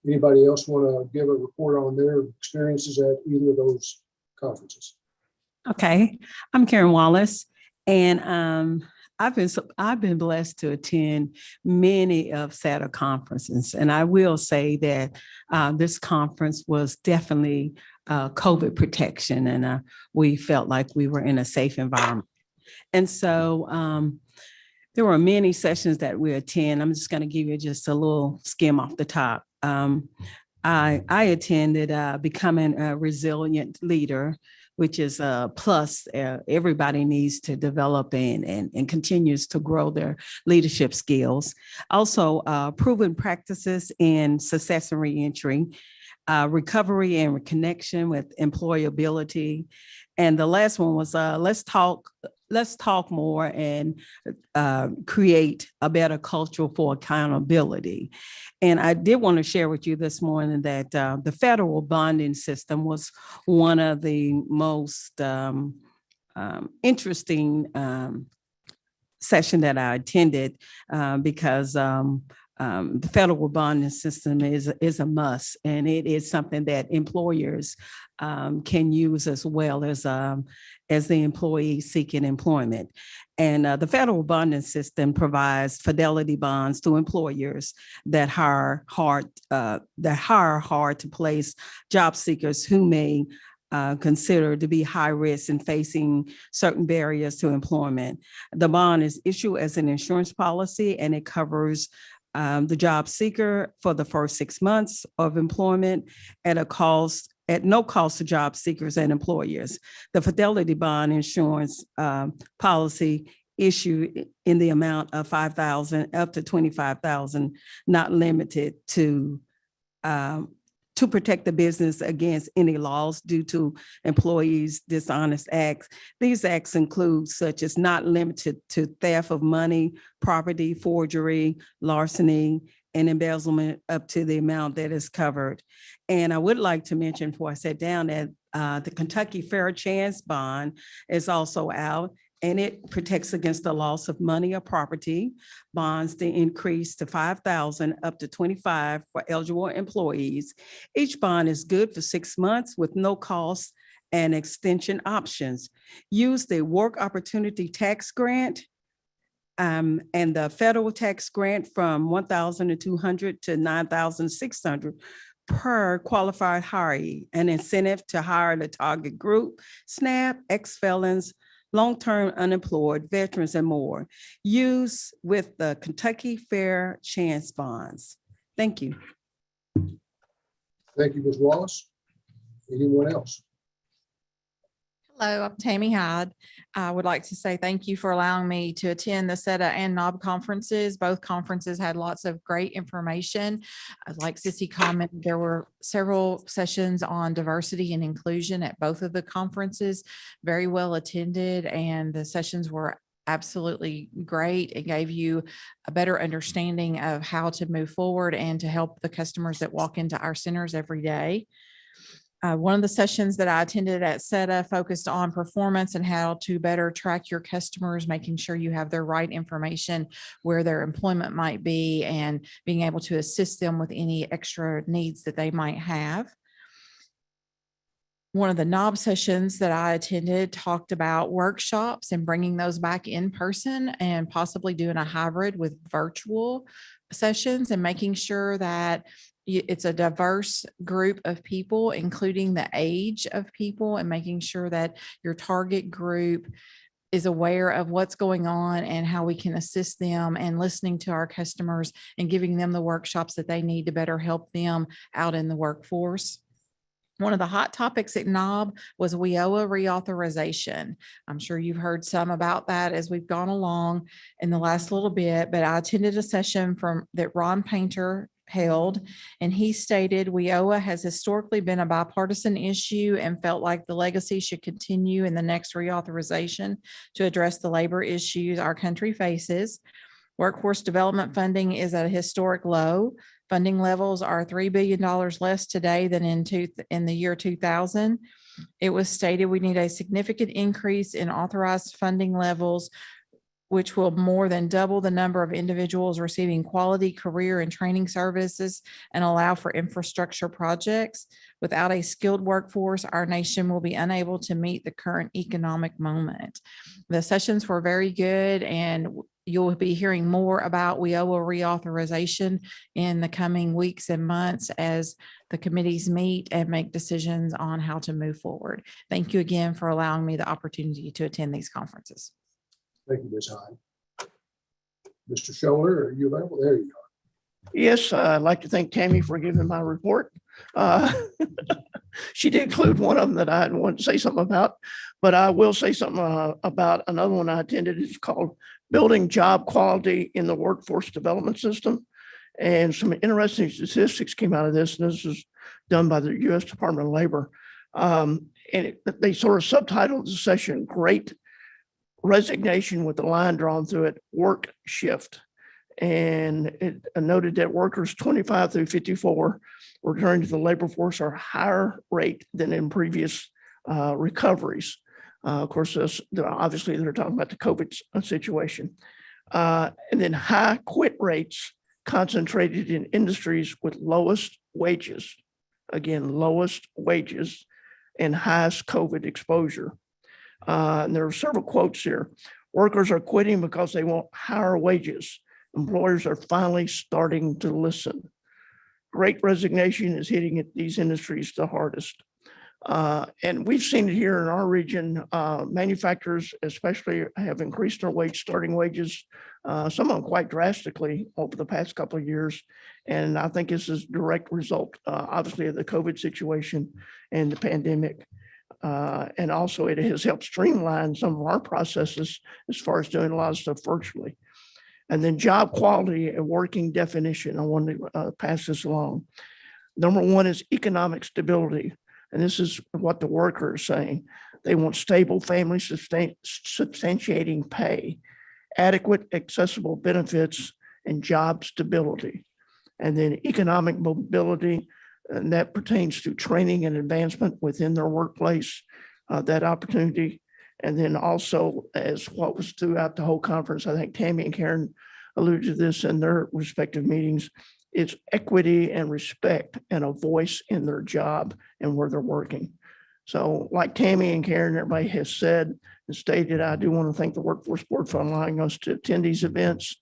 Speaker 1: Anybody else want to give a report on their experiences at either of those conferences?
Speaker 17: Okay, I'm Karen Wallace, and I've been blessed to attend many of SATA conferences, and I will say that this conference was definitely COVID protection, and we felt like we were in a safe environment. And so there were many sessions that we attend. I'm just going to give you just a little skim off the top. I attended Becoming a Resilient Leader, which is a plus. Everybody needs to develop and continues to grow their leadership skills. Also, proven practices in success and reentry, recovery and reconnection with employability. And the last one was let's talk more and create a better culture for accountability. And I did want to share with you this morning that the federal bonding system was one of the most interesting session that I attended because the federal bonding system is a must, and it is something that employers can use as well as the employee seeking employment. And the federal bonding system provides fidelity bonds to employers that hire hard to place job seekers who may considered to be high risk and facing certain barriers to employment. The bond is issued as an insurance policy, and it covers the job seeker for the first 6 months of employment at no cost to job seekers and employers. The fidelity bond insurance policy issued in the amount of $5,000 up to $25,000, not limited to protect the business against any loss due to employees' dishonest acts. These acts include such as not limited to theft of money, property, forgery, larceny, and embezzlement up to the amount that is covered. And I would like to mention before I sit down that the Kentucky Fair Chance Bond is also out, and it protects against the loss of money or property. Bonds to increase to $5,000 up to $25,000 for eligible employees. Each bond is good for 6 months with no cost and extension options. Use the Work Opportunity Tax Grant and the federal tax grant from $1,200 to $9,600 per qualified hiree, an incentive to hire the target group, SNAP, ex-felons, long-term unemployed, veterans, and more. Use with the Kentucky Fair Chance Bonds. Thank you.
Speaker 1: Thank you, Ms. Wallace. Anyone else?
Speaker 13: Hello, I'm Tammy Hyde. I would like to say thank you for allowing me to attend the SETA and NOB conferences. Both conferences had lots of great information. Like Sissy commented, there were several sessions on diversity and inclusion at both of the conferences, very well attended, and the sessions were absolutely great and gave you a better understanding of how to move forward and to help the customers that walk into our centers every day. One of the sessions that I attended at SETA focused on performance and how to better track your customers, making sure you have their right information, where their employment might be, and being able to assist them with any extra needs that they might have. One of the NOB sessions that I attended talked about workshops and bringing those back in person and possibly doing a hybrid with virtual sessions and making sure that it's a diverse group of people, including the age of people, and making sure that your target group is aware of what's going on and how we can assist them, and listening to our customers and giving them the workshops that they need to better help them out in the workforce. One of the hot topics at NOB was WIOA reauthorization. I'm sure you've heard some about that as we've gone along in the last little bit, but I attended a session that Ron Painter held, and he stated WIOA has historically been a bipartisan issue and felt like the legacy should continue in the next reauthorization to address the labor issues our country faces. Workforce development funding is at a historic low. Funding levels are $3 billion less today than in the year 2000. It was stated we need a significant increase in authorized funding levels, which will more than double the number of individuals receiving quality career and training services and allow for infrastructure projects. Without a skilled workforce, our nation will be unable to meet the current economic moment. The sessions were very good, and you'll be hearing more about WIOA reauthorization in the coming weeks and months as the committees meet and make decisions on how to move forward. Thank you again for allowing me the opportunity to attend these conferences.
Speaker 1: Thank you, Ms. Hyde. Mr. Scholler, are you available? There you are.
Speaker 20: Yes, I'd like to thank Tammy for giving my report. She did include one of them that I wanted to say something about, but I will say something about another one I attended. It's called Building Job Quality in the Workforce Development System. And some interesting statistics came out of this, and this was done by the U.S. Department of Labor. They sort of subtitled the session, Great Resignation, with the line drawn through it, Work Shift. And it noted that workers 25 through 54 returning to the labor force are higher rate than in previous recoveries. Of course, obviously they're talking about the COVID situation. And then high quit rates concentrated in industries with lowest wages. Again, lowest wages and highest COVID exposure. And there are several quotes here. Workers are quitting because they want higher wages. Employers are finally starting to listen. Great resignation is hitting at these industries the hardest. And we've seen it here in our region. Manufacturers especially have increased their starting wages, some of them quite drastically over the past couple of years. And I think this is a direct result, obviously, of the COVID situation and the pandemic. And also it has helped streamline some of our processes as far as doing a lot of stuff virtually. And then job quality and working definition. I want to pass this along. Number one is economic stability. And this is what the worker is saying. They want stable family substantiating pay, adequate accessible benefits, and job stability. And then economic mobility, and that pertains to training and advancement within their workplace, that opportunity. And then also, as what was throughout the whole conference, I think Tammy and Karen alluded to this in their respective meetings, it's equity and respect and a voice in their job and where they're working. So like Tammy and Karen, everybody has said and stated, I do want to thank the Workforce Board for allowing us to attend these events.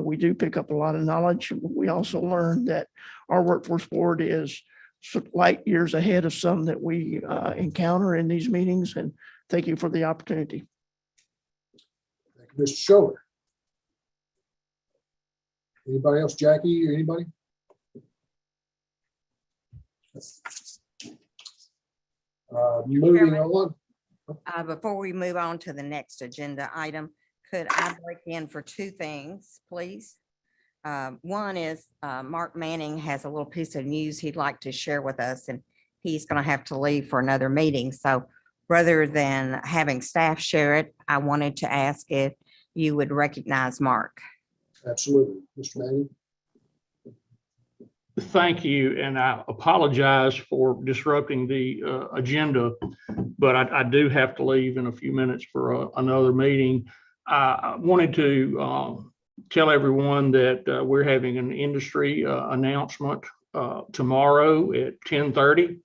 Speaker 20: We do pick up a lot of knowledge. We also learned that our Workforce Board is light years ahead of some that we encounter in these meetings. And thank you for the opportunity.
Speaker 1: Thank you, Mr. Scholler. Anybody else, Jackie or anybody? Moving on.
Speaker 7: Before we move on to the next agenda item, could I break in for two things, please? One is Mark Manning has a little piece of news he'd like to share with us, and he's going to have to leave for another meeting. So rather than having staff share it, I wanted to ask if you would recognize Mark.
Speaker 1: Absolutely. Mr. Manning?
Speaker 21: Thank you, and I apologize for disrupting the agenda, but I do have to leave in a few minutes for another meeting. I wanted to tell everyone that we're having an industry announcement tomorrow at 10:30.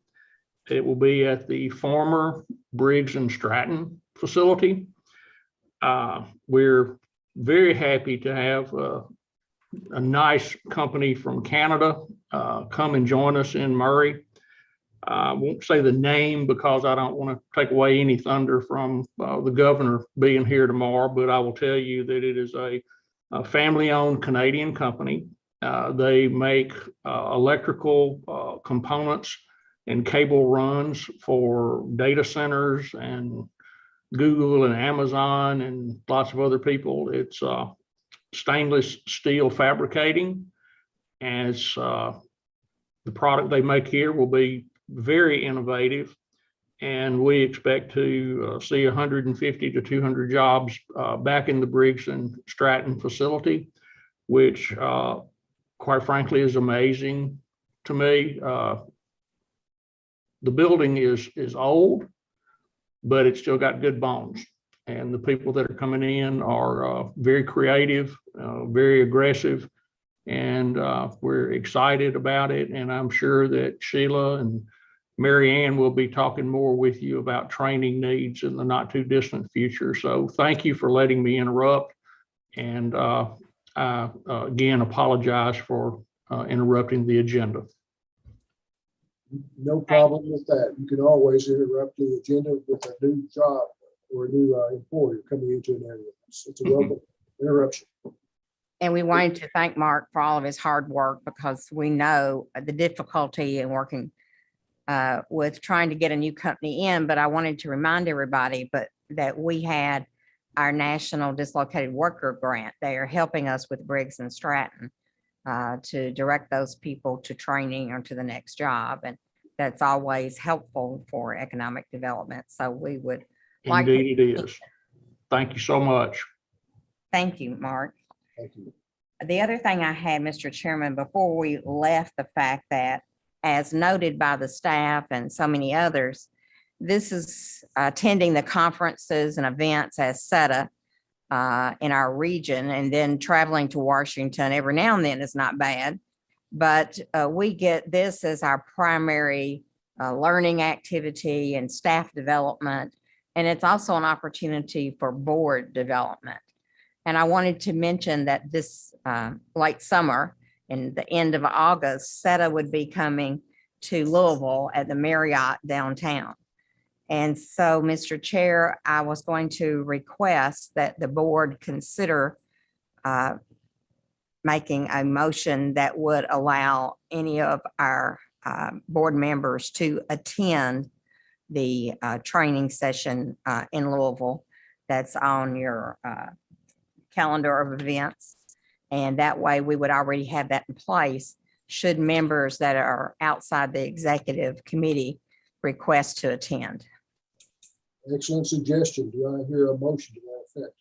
Speaker 21: It will be at the former Briggs and Stratton facility. We're very happy to have a nice company from Canada come and join us in Murray. I won't say the name because I don't want to take away any thunder from the governor being here tomorrow, but I will tell you that it is a family-owned Canadian company. They make electrical components and cable runs for data centers and Google and Amazon and lots of other people. It's stainless steel fabricating, and it's the product they make here will be very innovative, and we expect to see 150 to 200 jobs back in the Briggs and Stratton facility, which quite frankly is amazing to me. The building is old, but it's still got good bones. And the people that are coming in are very creative, very aggressive, and we're excited about it. And I'm sure that Sheila and Mary Ann will be talking more with you about training needs in the not too distant future. So thank you for letting me interrupt. And I again apologize for interrupting the agenda.
Speaker 1: No problem with that. You can always interrupt the agenda with a new job or a new employer coming into an area. It's a welcome interruption.
Speaker 7: And we wanted to thank Mark for all of his hard work, because we know the difficulty in working with trying to get a new company in. But I wanted to remind everybody that we had our National Dislocated Worker Grant. They are helping us with Briggs and Stratton to direct those people to training or to the next job. And that's always helpful for economic development. So we would like.
Speaker 21: Indeed it is. Thank you so much.
Speaker 7: Thank you, Mark.
Speaker 1: Thank you.
Speaker 7: The other thing I had, Mr. Chairman, before we left, the fact that, as noted by the staff and so many others, this is attending the conferences and events as SETA in our region, and then traveling to Washington every now and then is not bad. But we get this as our primary learning activity and staff development. And it's also an opportunity for board development. And I wanted to mention that this late summer, in the end of August, SETA would be coming to Louisville at the Marriott downtown. And so, Mr. Chair, I was going to request that the board consider making a motion that would allow any of our board members to attend the training session in Louisville that's on your calendar of events. And that way we would already have that in place should members that are outside the executive committee request to attend.
Speaker 1: Excellent suggestion. Do I hear a motion to that effect?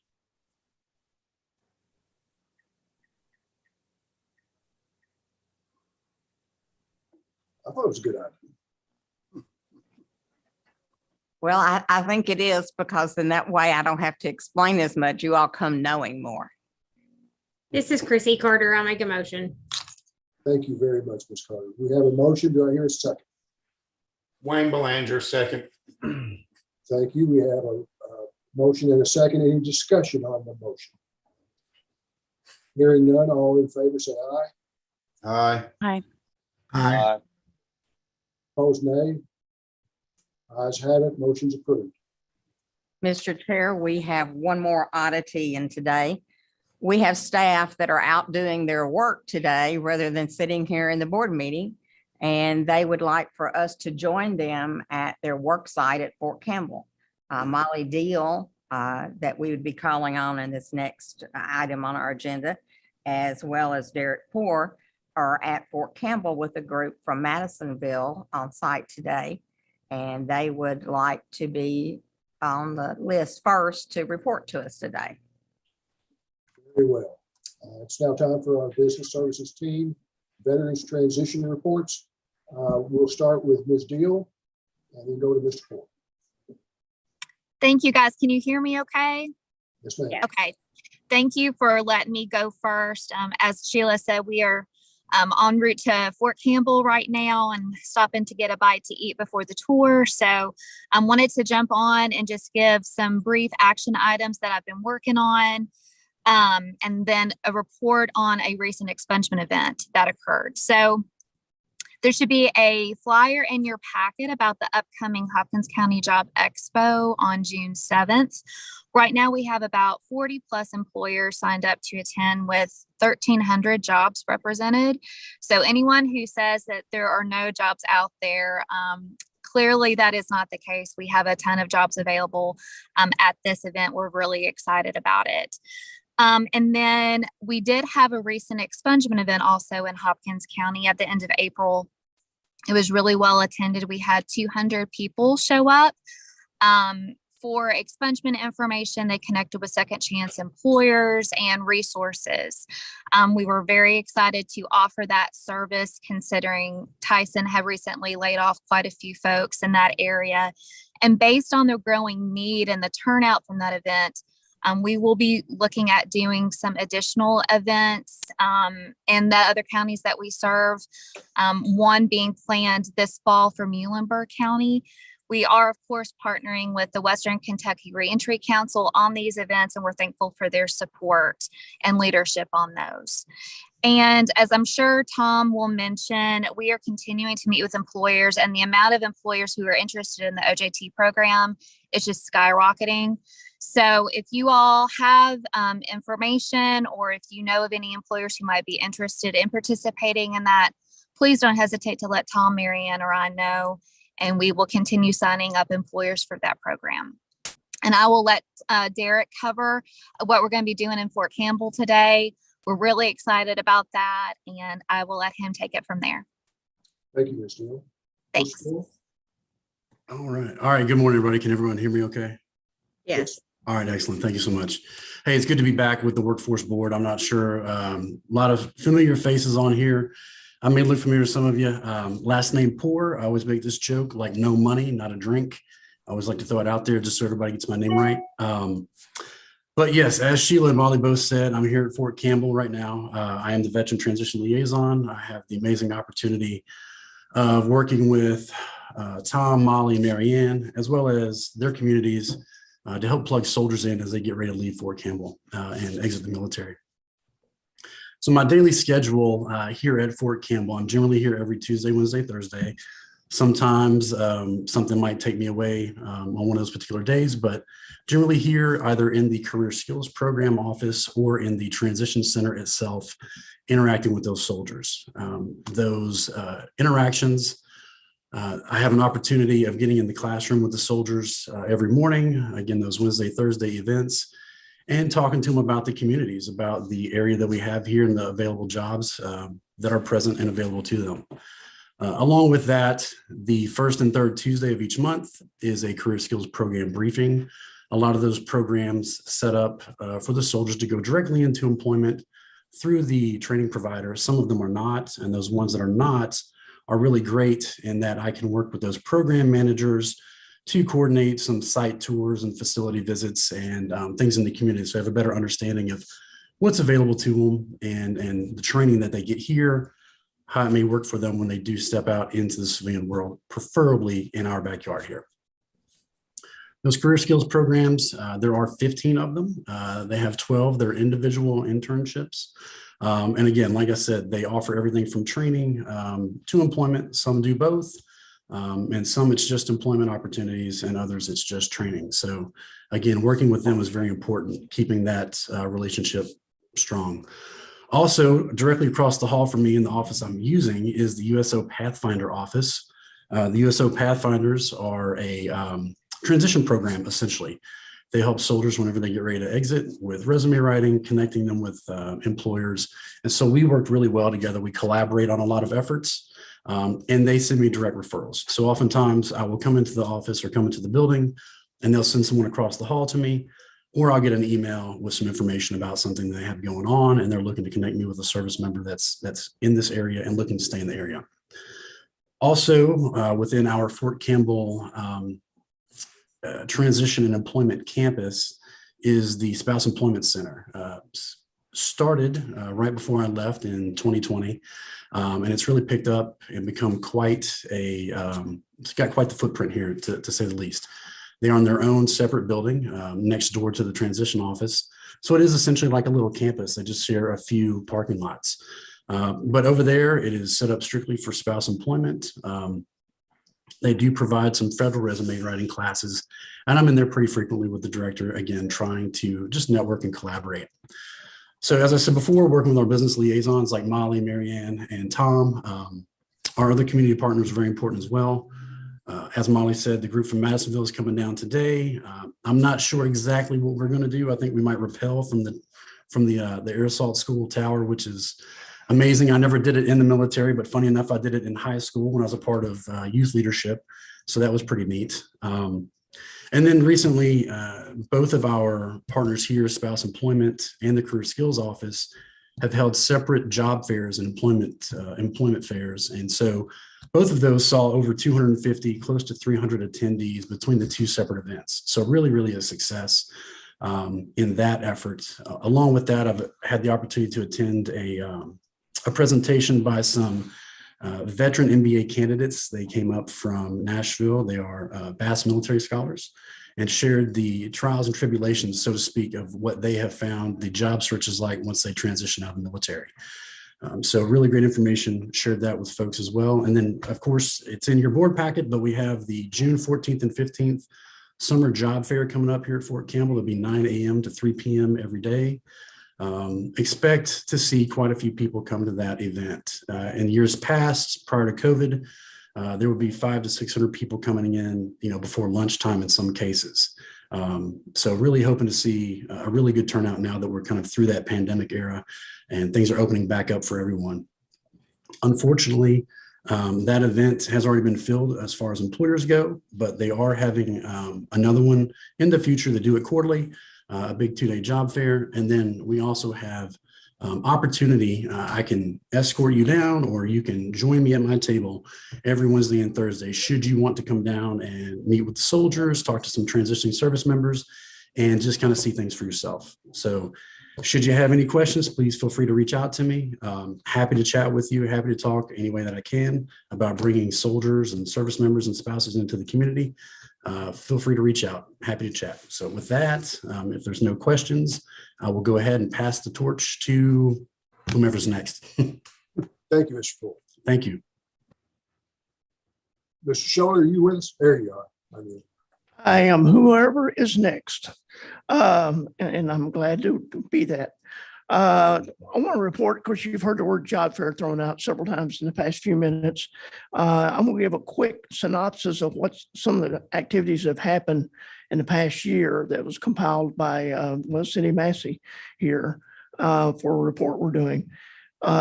Speaker 1: I thought it was a good idea.
Speaker 7: Well, I think it is, because then that way I don't have to explain as much. You all come knowing more.
Speaker 22: This is Chrissy Carter. I'll make a motion.
Speaker 1: Thank you very much, Ms. Carter. We have a motion. Do I hear a second?
Speaker 10: Wayne Belanger, second.
Speaker 1: Thank you. We have a motion and a second. Any discussion on the motion? Hearing none, all in favor say aye.
Speaker 10: Aye.
Speaker 19: Aye.
Speaker 3: Aye.
Speaker 1: Opposed, nay. Ayes have it. Motion's approved.
Speaker 7: Mr. Chair, we have one more oddity in today. We have staff that are out doing their work today rather than sitting here in the board meeting, and they would like for us to join them at their work site at Fort Campbell. Molly Deal, that we would be calling on in this next item on our agenda, as well as Derek Poor, are at Fort Campbell with a group from Madisonville on site today. And they would like to be on the list first to report to us today.
Speaker 1: Very well. It's now time for our business services team, veterans transition reports. We'll start with Ms. Deal and then go to Mr. Ford.
Speaker 4: Thank you, guys. Can you hear me okay?
Speaker 1: Yes, ma'am.
Speaker 4: Okay. Thank you for letting me go first. As Sheila said, we are en route to Fort Campbell right now and stopping to get a bite to eat before the tour. So I wanted to jump on and just give some brief action items that I've been working on, and then a report on a recent expungement event that occurred. So there should be a flyer in your packet about the upcoming Hopkins County Job Expo on June 7th. Right now, we have about 40 plus employers signed up to attend with 1,300 jobs represented. So anyone who says that there are no jobs out there, clearly that is not the case. We have a ton of jobs available at this event. We're really excited about it. And then we did have a recent expungement event also in Hopkins County at the end of April. It was really well attended. We had 200 people show up for expungement information. They connected with second chance employers and resources. We were very excited to offer that service considering Tyson had recently laid off quite a few folks in that area. And based on the growing need and the turnout from that event, we will be looking at doing some additional events in the other counties that we serve, one being planned this fall for Muhlenberg County. We are, of course, partnering with the Western Kentucky Reentry Council on these events, and we're thankful for their support and leadership on those. And as I'm sure Tom will mention, we are continuing to meet with employers, and the amount of employers who are interested in the OJT program is just skyrocketing. So if you all have information, or if you know of any employers who might be interested in participating in that, please don't hesitate to let Tom, Marianne, or I know, and we will continue signing up employers for that program. And I will let Derek cover what we're going to be doing in Fort Campbell today. We're really excited about that, and I will let him take it from there.
Speaker 1: Thank you, Ms. Deal.
Speaker 4: Thanks.
Speaker 8: All right. Good morning, everybody. Can everyone hear me okay?
Speaker 7: Yes.
Speaker 8: All right. Excellent. Thank you so much. Hey, it's good to be back with the Workforce Board. I'm not sure. A lot of familiar faces on here. I may look familiar to some of you. Last name Poor. I always make this joke, like no money, not a drink. I always like to throw it out there just so everybody gets my name right. But yes, as Sheila and Molly both said, I'm here at Fort Campbell right now. I am the Veteran Transition Liaison. I have the amazing opportunity of working with Tom, Molly, and Marianne, as well as their communities to help plug soldiers in as they get ready to leave Fort Campbell and exit the military. So my daily schedule here at Fort Campbell, I'm generally here every Tuesday, Wednesday, Thursday. Sometimes something might take me away on one of those particular days, but generally here either in the Career Skills Program office or in the Transition Center itself, interacting with those soldiers. Those interactions, I have an opportunity of getting in the classroom with the soldiers every morning, again, those Wednesday, Thursday events, and talking to them about the communities, about the area that we have here and the available jobs that are present and available to them. Along with that, the first and third Tuesday of each month is a Career Skills Program briefing. A lot of those programs set up for the soldiers to go directly into employment through the training provider. Some of them are not, and those ones that are not are really great in that I can work with those program managers to coordinate some site tours and facility visits and things in the community. So I have a better understanding of what's available to them and the training that they get here, how it may work for them when they do step out into the civilian world, preferably in our backyard here. Those career skills programs, there are 15 of them. They have 12, they're individual internships. And again, like I said, they offer everything from training to employment. Some do both. And some it's just employment opportunities and others it's just training. So again, working with them is very important, keeping that relationship strong. Also, directly across the hall from me in the office I'm using is the USO Pathfinder office. The USO Pathfinders are a transition program, essentially. They help soldiers whenever they get ready to exit with resume writing, connecting them with employers. And so we worked really well together. We collaborate on a lot of efforts, and they send me direct referrals. So oftentimes I will come into the office or come into the building, and they'll send someone across the hall to me, or I'll get an email with some information about something they have going on, and they're looking to connect me with a service member that's in this area and looking to stay in the area. Also, within our Fort Campbell Transition and Employment Campus is the Spouse Employment Center. Started right before I left in 2020, and it's really picked up and become quite it's got quite the footprint here, to say the least. They are in their own separate building next door to the transition office. So it is essentially like a little campus. They just share a few parking lots. But over there, it is set up strictly for spouse employment. They do provide some federal resume writing classes, and I'm in there pretty frequently with the director, again, trying to just network and collaborate. So as I said before, working with our business liaisons like Molly, Marianne, and Tom. Our other community partners are very important as well. As Molly said, the group from Madisonville is coming down today. I'm not sure exactly what we're going to do. I think we might rappel from the air assault school tower, which is amazing. I never did it in the military, but funny enough, I did it in high school when I was a part of youth leadership. So that was pretty neat. And then recently, both of our partners here, Spouse Employment and the Career Skills Office, have held separate job fairs and employment fairs. And so both of those saw over 250, close to 300 attendees between the two separate events. So really, really a success in that effort. Along with that, I've had the opportunity to attend a presentation by some veteran MBA candidates. They came up from Nashville. They are Bass military scholars, and shared the trials and tribulations, so to speak, of what they have found the job search is like once they transition out of the military. So really great information, shared that with folks as well. And then, of course, it's in your board packet, but we have the June 14th and 15th summer job fair coming up here at Fort Campbell. It'll be 9 a.m. to 3 p.m. every day. Expect to see quite a few people come to that event. In years past, prior to COVID, there would be 500 to 600 people coming in, before lunchtime in some cases. So really hoping to see a really good turnout now that we're kind of through that pandemic era and things are opening back up for everyone. Unfortunately, that event has already been filled as far as employers go, but they are having another one in the future. They do it quarterly, a big 2-day job fair. And then we also have opportunity. I can escort you down, or you can join me at my table every Wednesday and Thursday, should you want to come down and meet with the soldiers, talk to some transitioning service members, and just kind of see things for yourself. So should you have any questions, please feel free to reach out to me. Happy to chat with you, happy to talk any way that I can about bringing soldiers and service members and spouses into the community. Feel free to reach out. Happy to chat. So with that, if there's no questions, I will go ahead and pass the torch to whomever's next.
Speaker 1: Thank you, Mr. Poole.
Speaker 8: Thank you.
Speaker 1: Mr. Schiller, are you with us? There you are.
Speaker 20: I am whoever is next. And I'm glad to be that. I want to report, of course, you've heard the word job fair thrown out several times in the past few minutes. I'm going to give a quick synopsis of what some of the activities have happened in the past year that was compiled by Cindy Massey here for a report we're doing.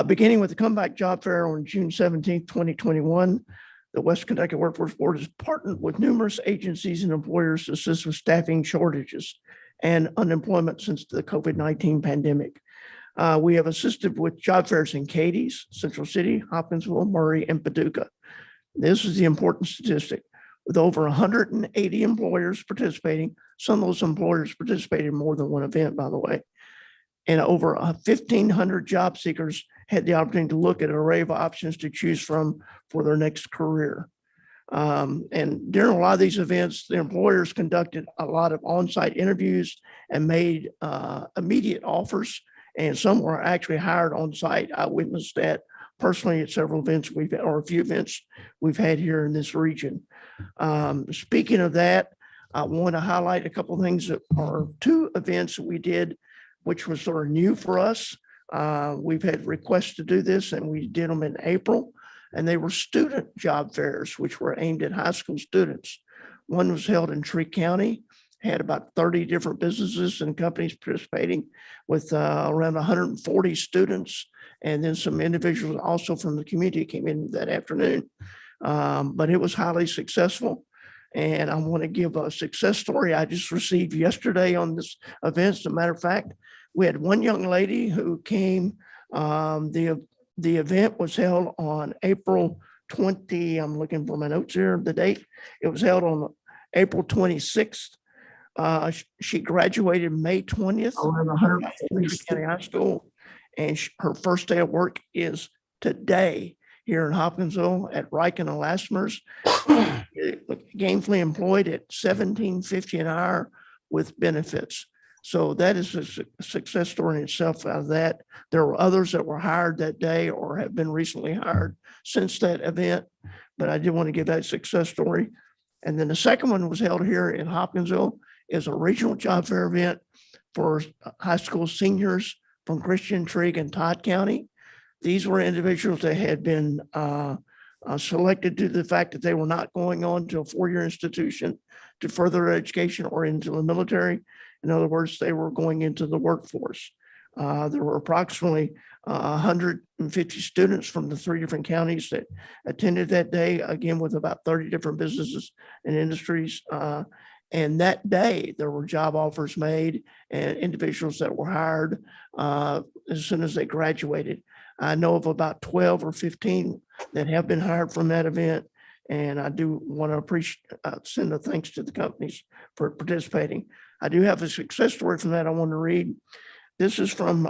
Speaker 20: Beginning with the Comeback Job Fair on June 17th, 2021, the West Kentucky Workforce Board has partnered with numerous agencies and employers to assist with staffing shortages and unemployment since the COVID-19 pandemic. We have assisted with job fairs in Cadiz, Central City, Hopkinsville, Murray, and Paducah. This is the important statistic. With over 180 employers participating, some of those employers participated in more than one event, by the way, and over 1,500 job seekers had the opportunity to look at an array of options to choose from for their next career. And during a lot of these events, the employers conducted a lot of on-site interviews and made immediate offers, and some were actually hired on-site. I witnessed that personally at several events or a few events we've had here in this region. Speaking of that, I want to highlight a couple of things that are 2 events that we did, which was sort of new for us. We've had requests to do this, and we did them in April, and they were student job fairs, which were aimed at high school students. One was held in Tree County, had about 30 different businesses and companies participating with around 140 students. And then some individuals also from the community came in that afternoon. But it was highly successful. And I want to give a success story I just received yesterday on this event. As a matter of fact, we had one young lady who came. The event was held on April 20. I'm looking for my notes here, the date. It was held on April 26th. She graduated May 20th from County High School. And her first day of work is today here in Hopkinsville at Riken and Lastmer's, gainfully employed at $17.50 an hour with benefits. So that is a success story in itself. Out of that, there were others that were hired that day or have been recently hired since that event, but I did want to give that success story. And then the second one was held here in Hopkinsville, is a regional job fair event for high school seniors from Christian, Trigg, and Todd County. These were individuals that had been selected due to the fact that they were not going on to a four-year institution to further education or into the military. In other words, they were going into the workforce. There were approximately 150 students from the three different counties that attended that day, again, with about 30 different businesses and industries. And that day, there were job offers made and individuals that were hired as soon as they graduated. I know of about 12 or 15 that have been hired from that event. And I do want to appreciate, send a thanks to the companies for participating. I do have a success story from that I want to read. This is from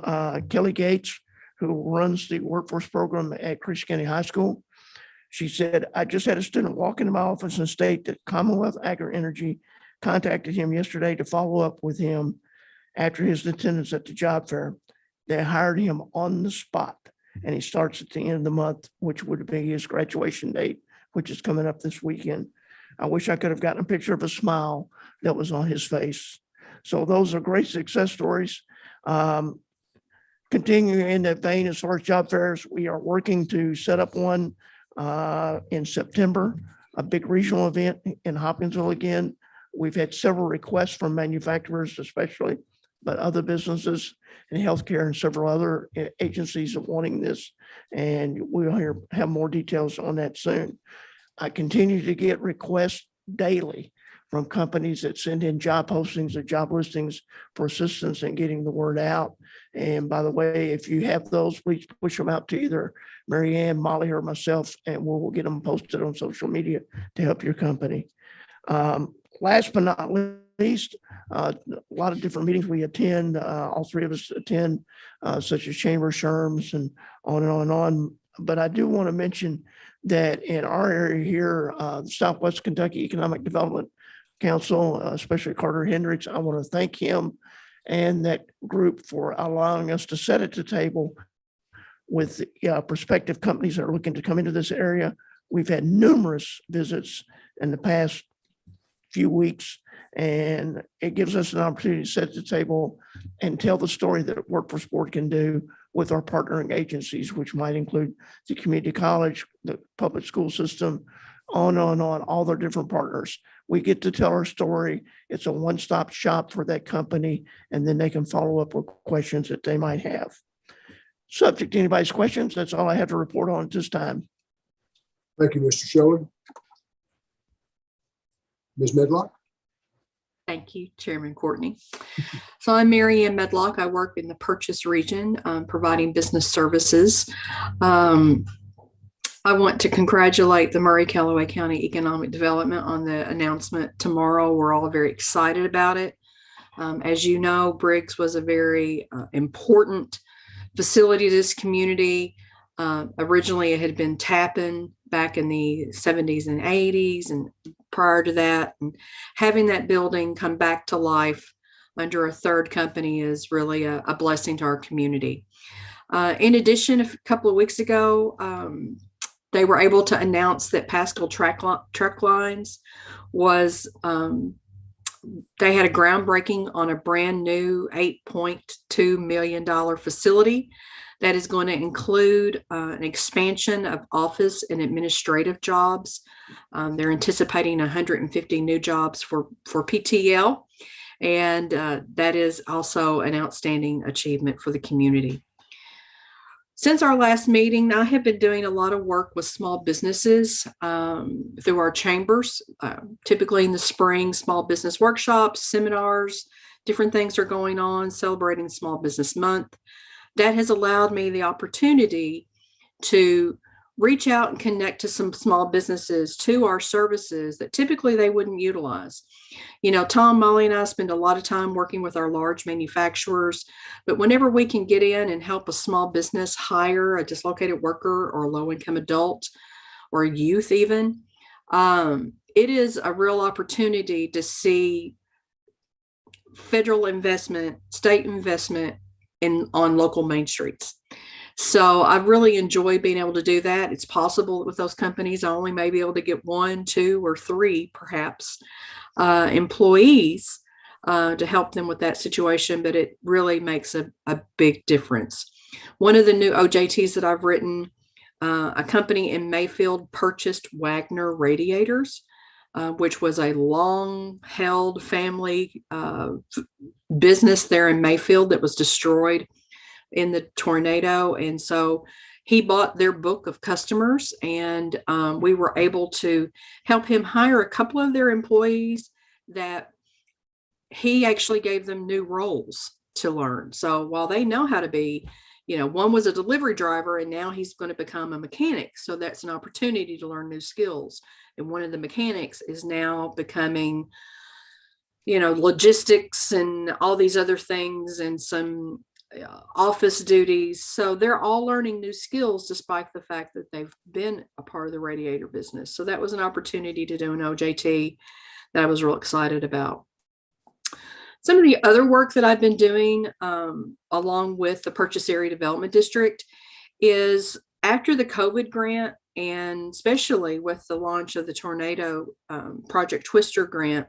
Speaker 20: Kelly Gates, who runs the workforce program at Christian County High School. She said, I just had a student walk into my office and state that Commonwealth Agri-Energy contacted him yesterday to follow up with him after his attendance at the job fair. They hired him on the spot, and he starts at the end of the month, which would be his graduation date, which is coming up this weekend. I wish I could have gotten a picture of a smile that was on his face. So those are great success stories. Continuing in that vein, as far as job fairs, we are working to set up one in September, a big regional event in Hopkinsville again. We've had several requests from manufacturers, especially, but other businesses in healthcare and several other agencies are wanting this. And we'll have more details on that soon. I continue to get requests daily from companies that send in job postings or job listings for assistance in getting the word out. And by the way, if you have those, please push them out to either Mary Ann, Molly, or myself, and we'll get them posted on social media to help your company. Last but not least, a lot of different meetings we attend, all three of us attend, such as Chamber SHRMs and on and on and on. But I do want to mention that in our area here, the Southwest Kentucky Economic Development Council, especially Carter Hendricks, I want to thank him and that group for allowing us to sit at the table with prospective companies that are looking to come into this area. We've had numerous visits in the past few weeks, and it gives us an opportunity to sit at the table and tell the story that Workforce Board can do with our partnering agencies, which might include the community college, the public school system, on, all their different partners. We get to tell our story. It's a one-stop shop for that company, and then they can follow up with questions that they might have. Subject to anybody's questions, that's all I have to report on at this time.
Speaker 1: Thank you, Mr. Shelley. Ms. Medlock?
Speaker 6: Thank you, Chairman Courtney. So I'm Mary Ann Medlock. I work in the purchase region, providing business services. I want to congratulate the Murray-Callaway County Economic Development on the announcement tomorrow. We're all very excited about it. As you know, Briggs was a very important facility to this community. Originally, it had been Tappan back in the 70s and 80s and prior to that. And having that building come back to life under a third company is really a blessing to our community. In addition, a couple of weeks ago, they were able to announce that Pascal Truck Lines was, they had a groundbreaking on a brand new $8.2 million facility That is going to include an expansion of office and administrative jobs. They're anticipating 150 new jobs for PTL, and that is also an outstanding achievement for the community. Since our last meeting, I have been doing a lot of work with small businesses through our chambers, typically in the spring, small business workshops, seminars, different things are going on, celebrating Small Business Month. That has allowed me the opportunity to reach out and connect to some small businesses to our services that typically they wouldn't utilize. You know, Tom, Molly, and I spend a lot of time working with our large manufacturers, but whenever we can get in and help a small business hire a dislocated worker or a low-income adult or a youth even, it is a real opportunity to see federal investment, state investment on local main streets. So I really enjoy being able to do that. It's possible with those companies, I only may be able to get 1, 2, or 3, perhaps, employees to help them with that situation, but it really makes a big difference. One of the new OJTs that I've written, a company in Mayfield purchased Wagner radiators, which was a long-held family business there in Mayfield that was destroyed in the tornado. And so he bought their book of customers, and we were able to help him hire a couple of their employees that he actually gave them new roles to learn. So while they know how to be, you know, one was a delivery driver and now he's going to become a mechanic. So that's an opportunity to learn new skills. And one of the mechanics is now becoming, you know, logistics and all these other things and some office duties. So they're all learning new skills despite the fact that they've been a part of the radiator business. So that was an opportunity to do an OJT that I was real excited about. Some of the other work that I've been doing along with the Purchase Area Development District is after the COVID grant, and especially with the launch of the Tornado Project Twister grant,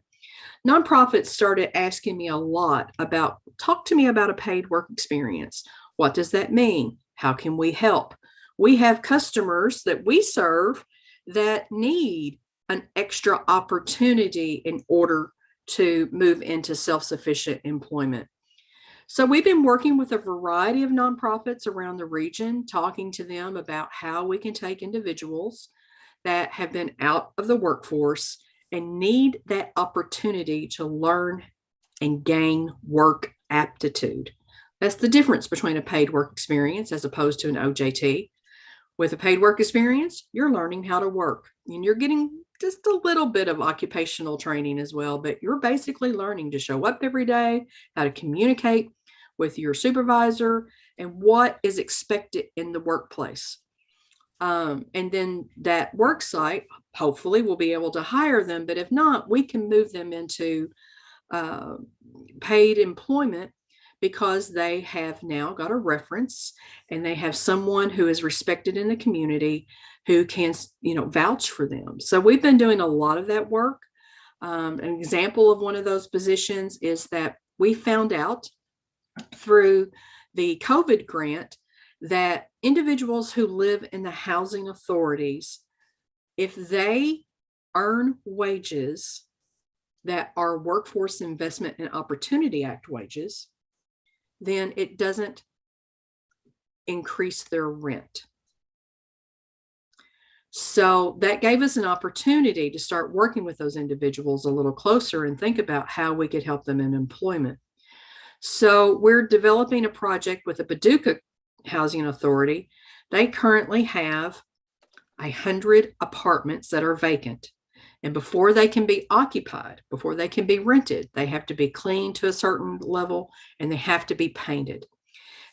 Speaker 6: nonprofits started asking me a lot about, talk to me about a paid work experience. What does that mean? How can we help? We have customers that we serve that need an extra opportunity in order to move into self-sufficient employment. So we've been working with a variety of nonprofits around the region, talking to them about how we can take individuals that have been out of the workforce and need that opportunity to learn and gain work aptitude. That's the difference between a paid work experience as opposed to an OJT. With a paid work experience, you're learning how to work and you're getting just a little bit of occupational training as well, but you're basically learning to show up every day, how to communicate with your supervisor and what is expected in the workplace. And then that work site, hopefully we'll be able to hire them, but if not, we can move them into paid employment because they have now got a reference and they have someone who is respected in the community who can, you know, vouch for them. So we've been doing a lot of that work. An example of one of those positions is that we found out through the COVID grant that individuals who live in the housing authorities, if they earn wages that are Workforce Investment and Opportunity Act wages, then it doesn't increase their rent. So that gave us an opportunity to start working with those individuals a little closer and think about how we could help them in employment. So we're developing a project with the Paducah Housing Authority. They currently have 100 apartments that are vacant. And before they can be occupied, before they can be rented, they have to be cleaned to a certain level and they have to be painted.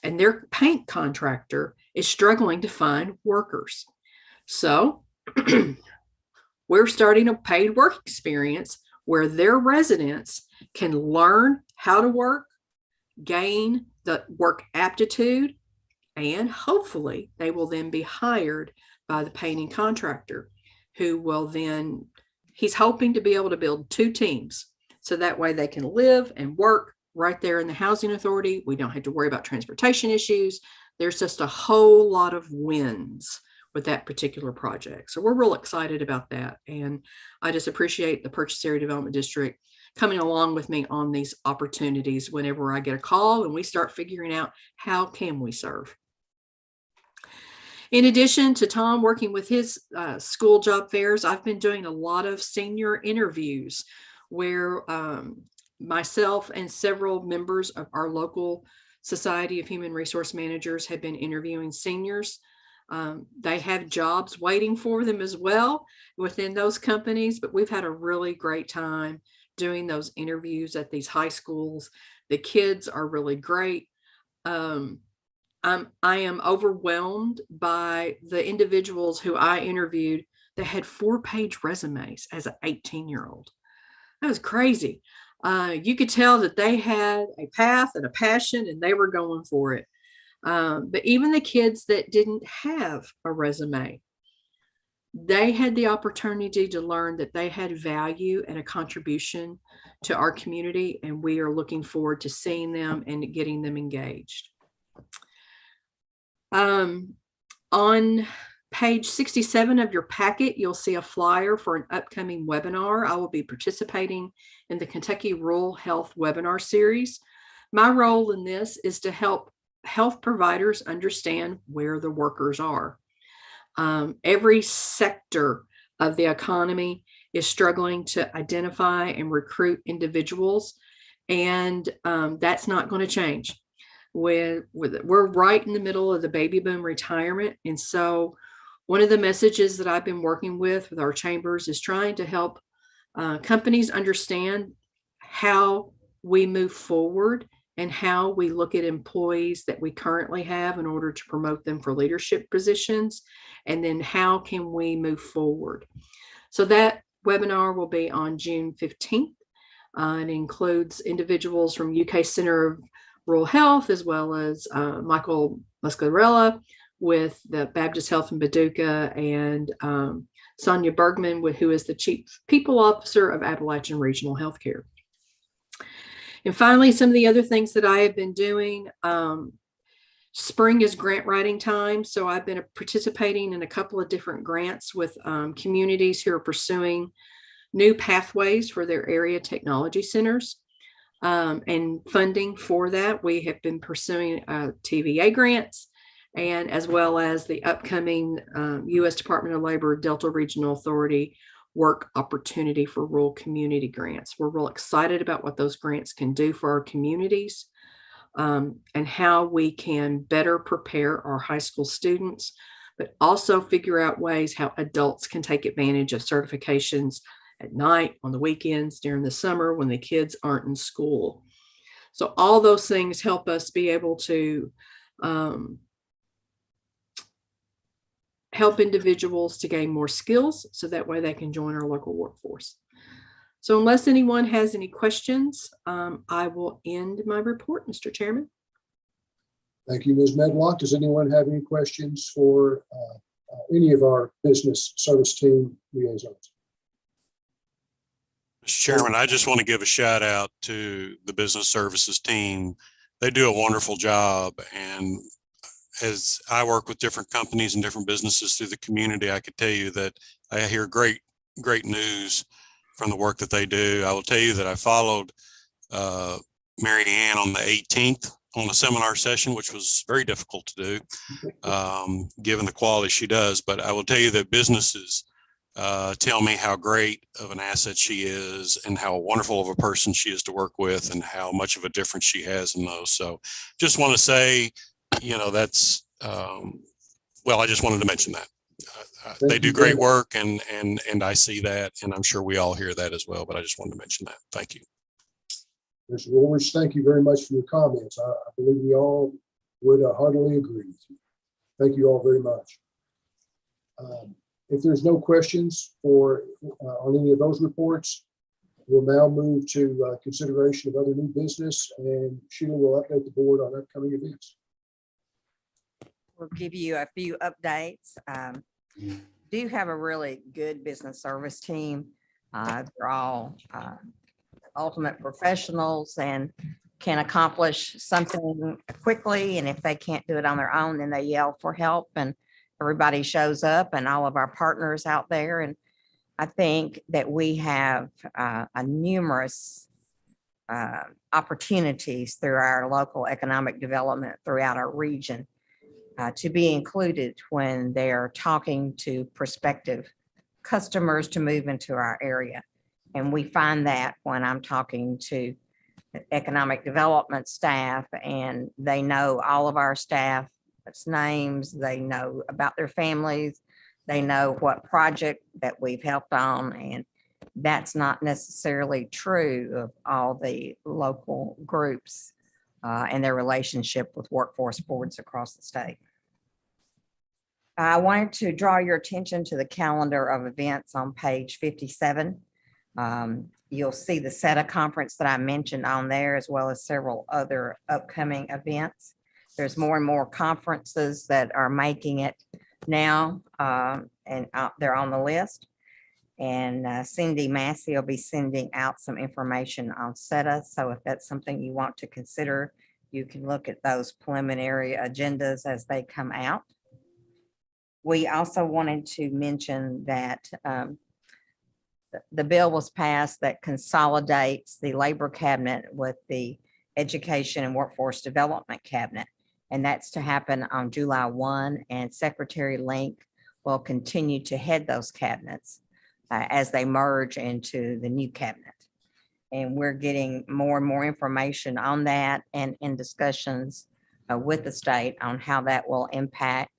Speaker 6: And their paint contractor is struggling to find workers. So we're starting a paid work experience where their residents can learn how to work, gain the work aptitude, and hopefully they will then be hired by the painting contractor who will then, he's hoping to be able to build 2 teams. So that way they can live and work right there in the housing authority. We don't have to worry about transportation issues. there's just a whole lot of wins with that particular project. So we're real excited about that. And I just appreciate the Purchase Area Development District coming along with me on these opportunities whenever I get a call and we start figuring out how can we serve. In addition to Tom working with his school job fairs, I've been doing a lot of senior interviews where myself and several members of our local Society of Human Resource Managers have been interviewing seniors. They have jobs waiting for them as well within those companies, but we've had a really great time doing those interviews at these high schools. The kids are really great. I am overwhelmed by the individuals who I interviewed that had 4-page resumes as an 18-year-old. That was crazy. You could tell that they had a path and a passion and they were going for it. But even the kids that didn't have a resume, they had the opportunity to learn that they had value and a contribution to our community, and we are looking forward to seeing them and getting them engaged. On page 67 of your packet, you'll see a flyer for an upcoming webinar. I will be participating in the Kentucky Rural Health webinar series. My role in this is to help health providers understand where the workers are. Every sector of the economy is struggling to identify and recruit individuals, and that's not going to change. We're right in the middle of the baby boom retirement, and so one of the messages that I've been working with our chambers is trying to help companies understand how we move forward and how we look at employees that we currently have in order to promote them for leadership positions, and then how can we move forward. So that webinar will be on June 15th. It includes individuals from UK Center of Rural Health, as well as Michael Muscarella with the Baptist Health in Paducah, and Sonia Bergman, who is the Chief People Officer of Appalachian Regional Healthcare. And finally, some of the other things that I have been doing. Spring is grant writing time, so I've been participating in a couple of different grants with communities who are pursuing new pathways for their area technology centers. And funding for that, we have been pursuing TVA grants, and as well as the upcoming U.S. Department of Labor Delta Regional Authority work opportunity for rural community grants. We're real excited about what those grants can do for our communities, and how we can better prepare our high school students, but also figure out ways how adults can take advantage of certifications at night, on the weekends, during the summer when the kids aren't in school. So all those things help us be able to help individuals to gain more skills, so that way they can join our local workforce. So unless anyone has any questions, I will end my report, Mr. Chairman.
Speaker 1: Thank you, Ms. Medlock. Does anyone have any questions for any of our business service team liaisons?
Speaker 2: Mr. Chairman, I just want to give a shout out to the business services team. They do a wonderful job. And as I work with different companies and different businesses through the community, I could tell you that I hear great news from the work that they do. I will tell you that I followed Mary Ann on the 18th on a seminar session, which was very difficult to do, given the quality she does. But I will tell you that businesses tell me how great of an asset she is and how wonderful of a person she is to work with and how much of a difference she has in those. So just want to say, that's, well, I just wanted to mention that. They do great work, and I see that, and I'm sure we all hear that as well, but I just wanted to mention that. Thank you.
Speaker 1: Mr. Woolridge, thank you very much for your comments. I believe we all would heartily agree with you. Thank you all very much. If there's no questions on any of those reports, we'll now move to consideration of other new business, and Sheila will update the board on upcoming events.
Speaker 7: We'll give you a few updates. Do have a really good business service team. They're all ultimate professionals and can accomplish something quickly, and if they can't do it on their own, then they yell for help, and everybody shows up, and all of our partners out there. And I think that we have a numerous opportunities through our local economic development throughout our region to be included when they're talking to prospective customers to move into our area. And we find that when I'm talking to economic development staff, and they know all of our staff's names, they know about their families, they know what project that we've helped on, and that's not necessarily true of all the local groups and their relationship with workforce boards across the state. I wanted to draw your attention to the calendar of events on page 57. You'll see the SETA conference that I mentioned on there, as well as several other upcoming events. There's more and more conferences that are making it now, and they're on the list. And Cindy Massey will be sending out some information on SETA. So if that's something you want to consider, you can look at those preliminary agendas as they come out. We also wanted to mention that the bill was passed that consolidates the labor cabinet with the education and workforce development cabinet. And that's to happen on July 1, and Secretary Link will continue to head those cabinets as they merge into the new cabinet. And we're getting more and more information on that, and in discussions with the state on how that will impact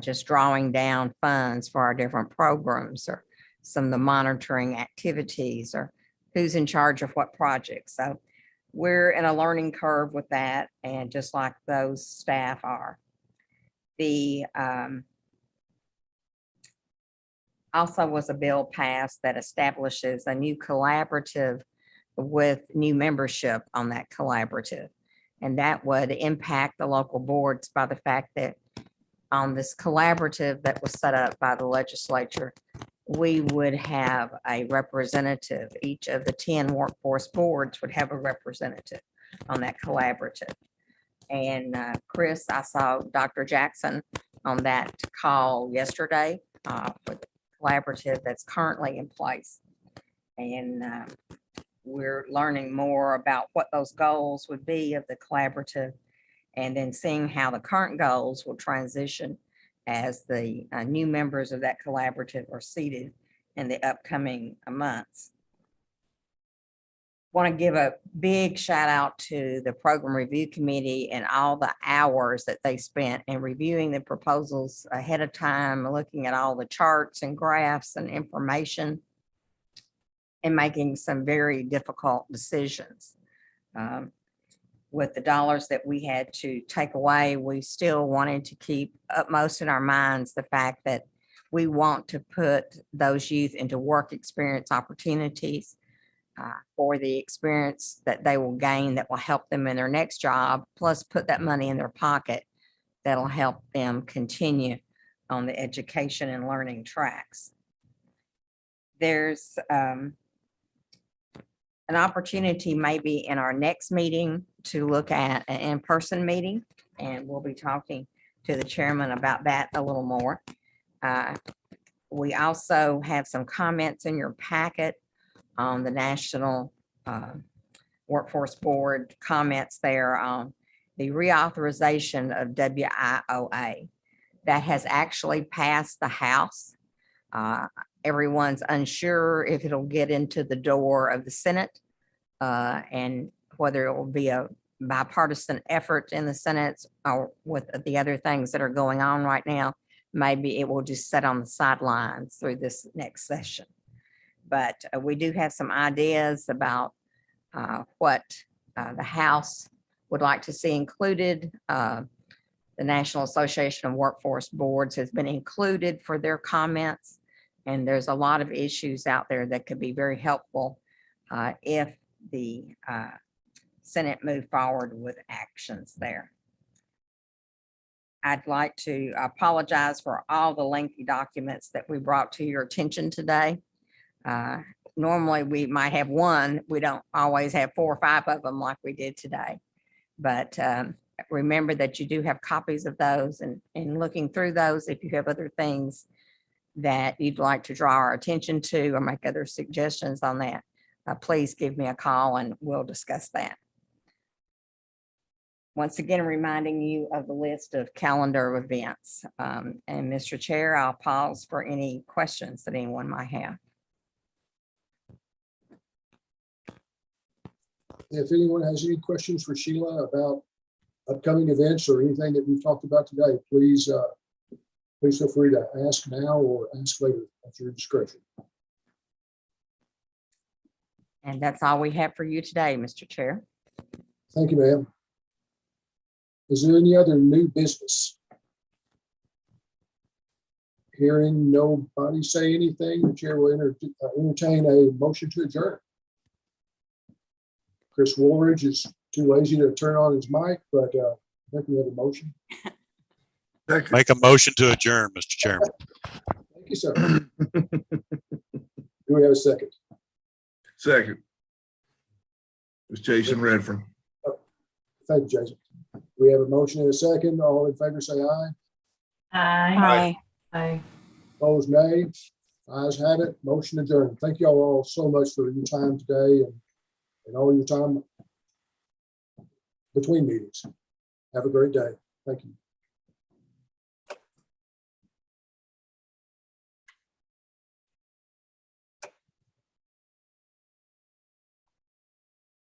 Speaker 7: just drawing down funds for our different programs, or some of the monitoring activities, or who's in charge of what projects. So we're in a learning curve with that, and just like those staff are. The also was a bill passed that establishes a new collaborative with new membership on that collaborative. And that would impact the local boards by the fact that on this collaborative that was set up by the legislature, we would have a representative. Each of the 10 workforce boards would have a representative on that collaborative. And Chris, I saw Dr. Jackson on that call yesterday for the collaborative that's currently in place. And we're learning more about what those goals would be of the collaborative, and then seeing how the current goals will transition as the new members of that collaborative are seated in the upcoming months. Want to give a big shout out to the Program Review Committee and all the hours that they spent in reviewing the proposals ahead of time, looking at all the charts and graphs and information, and making some very difficult decisions. With the dollars that we had to take away, we still wanted to keep upmost in our minds the fact that we want to put those youth into work experience opportunities for the experience that they will gain that will help them in their next job, plus put that money in their pocket that'll help them continue on the education and learning tracks. There's an opportunity maybe in our next meeting to look at an in-person meeting, and we'll be talking to the chairman about that a little more. We also have some comments in your packet on the National Workforce Board comments there on the reauthorization of WIOA. That has actually passed the House. Everyone's unsure if it'll get into the door of the Senate and whether it will be a bipartisan effort in the Senate, or with the other things that are going on right now, maybe it will just sit on the sidelines through this next session. But we do have some ideas about what the House would like to see included. The National Association of Workforce Boards has been included for their comments, and there's a lot of issues out there that could be very helpful if the Senate move forward with actions there. I'd like to apologize for all the lengthy documents that we brought to your attention today. normally we might have one. We don't always have 4 or 5 of them like we did today. But remember that you do have copies of those, and looking through those, if you have other things that you'd like to draw our attention to or make other suggestions on that, please give me a call and we'll discuss that. Once again, reminding you of the list of calendar events. And Mr. Chair, I'll pause for any questions that anyone might have.
Speaker 1: If anyone has any questions for Sheila about upcoming events or anything that we've talked about today, please feel free to ask now or ask later at your discretion.
Speaker 7: And that's all we have for you today, Mr. Chair.
Speaker 1: Thank you, ma'am. Is there any other new business? Hearing nobody say anything, the chair will entertain a motion to adjourn. Chris Woolridge is too lazy to turn on his mic, but I think we have a motion.
Speaker 2: Make a motion to adjourn, Mr. Chairman.
Speaker 1: Thank you, sir. Do we have a second?
Speaker 12: Second. It's Jason Redfern.
Speaker 1: Thank you, Jason. We have a motion and a second. All in favor say aye.
Speaker 19: Aye.
Speaker 5: Aye.
Speaker 1: Opposed, nay. Ayes have it. Motion adjourned. Thank you all so much for your time today and all your time between meetings. Have a great day. Thank you.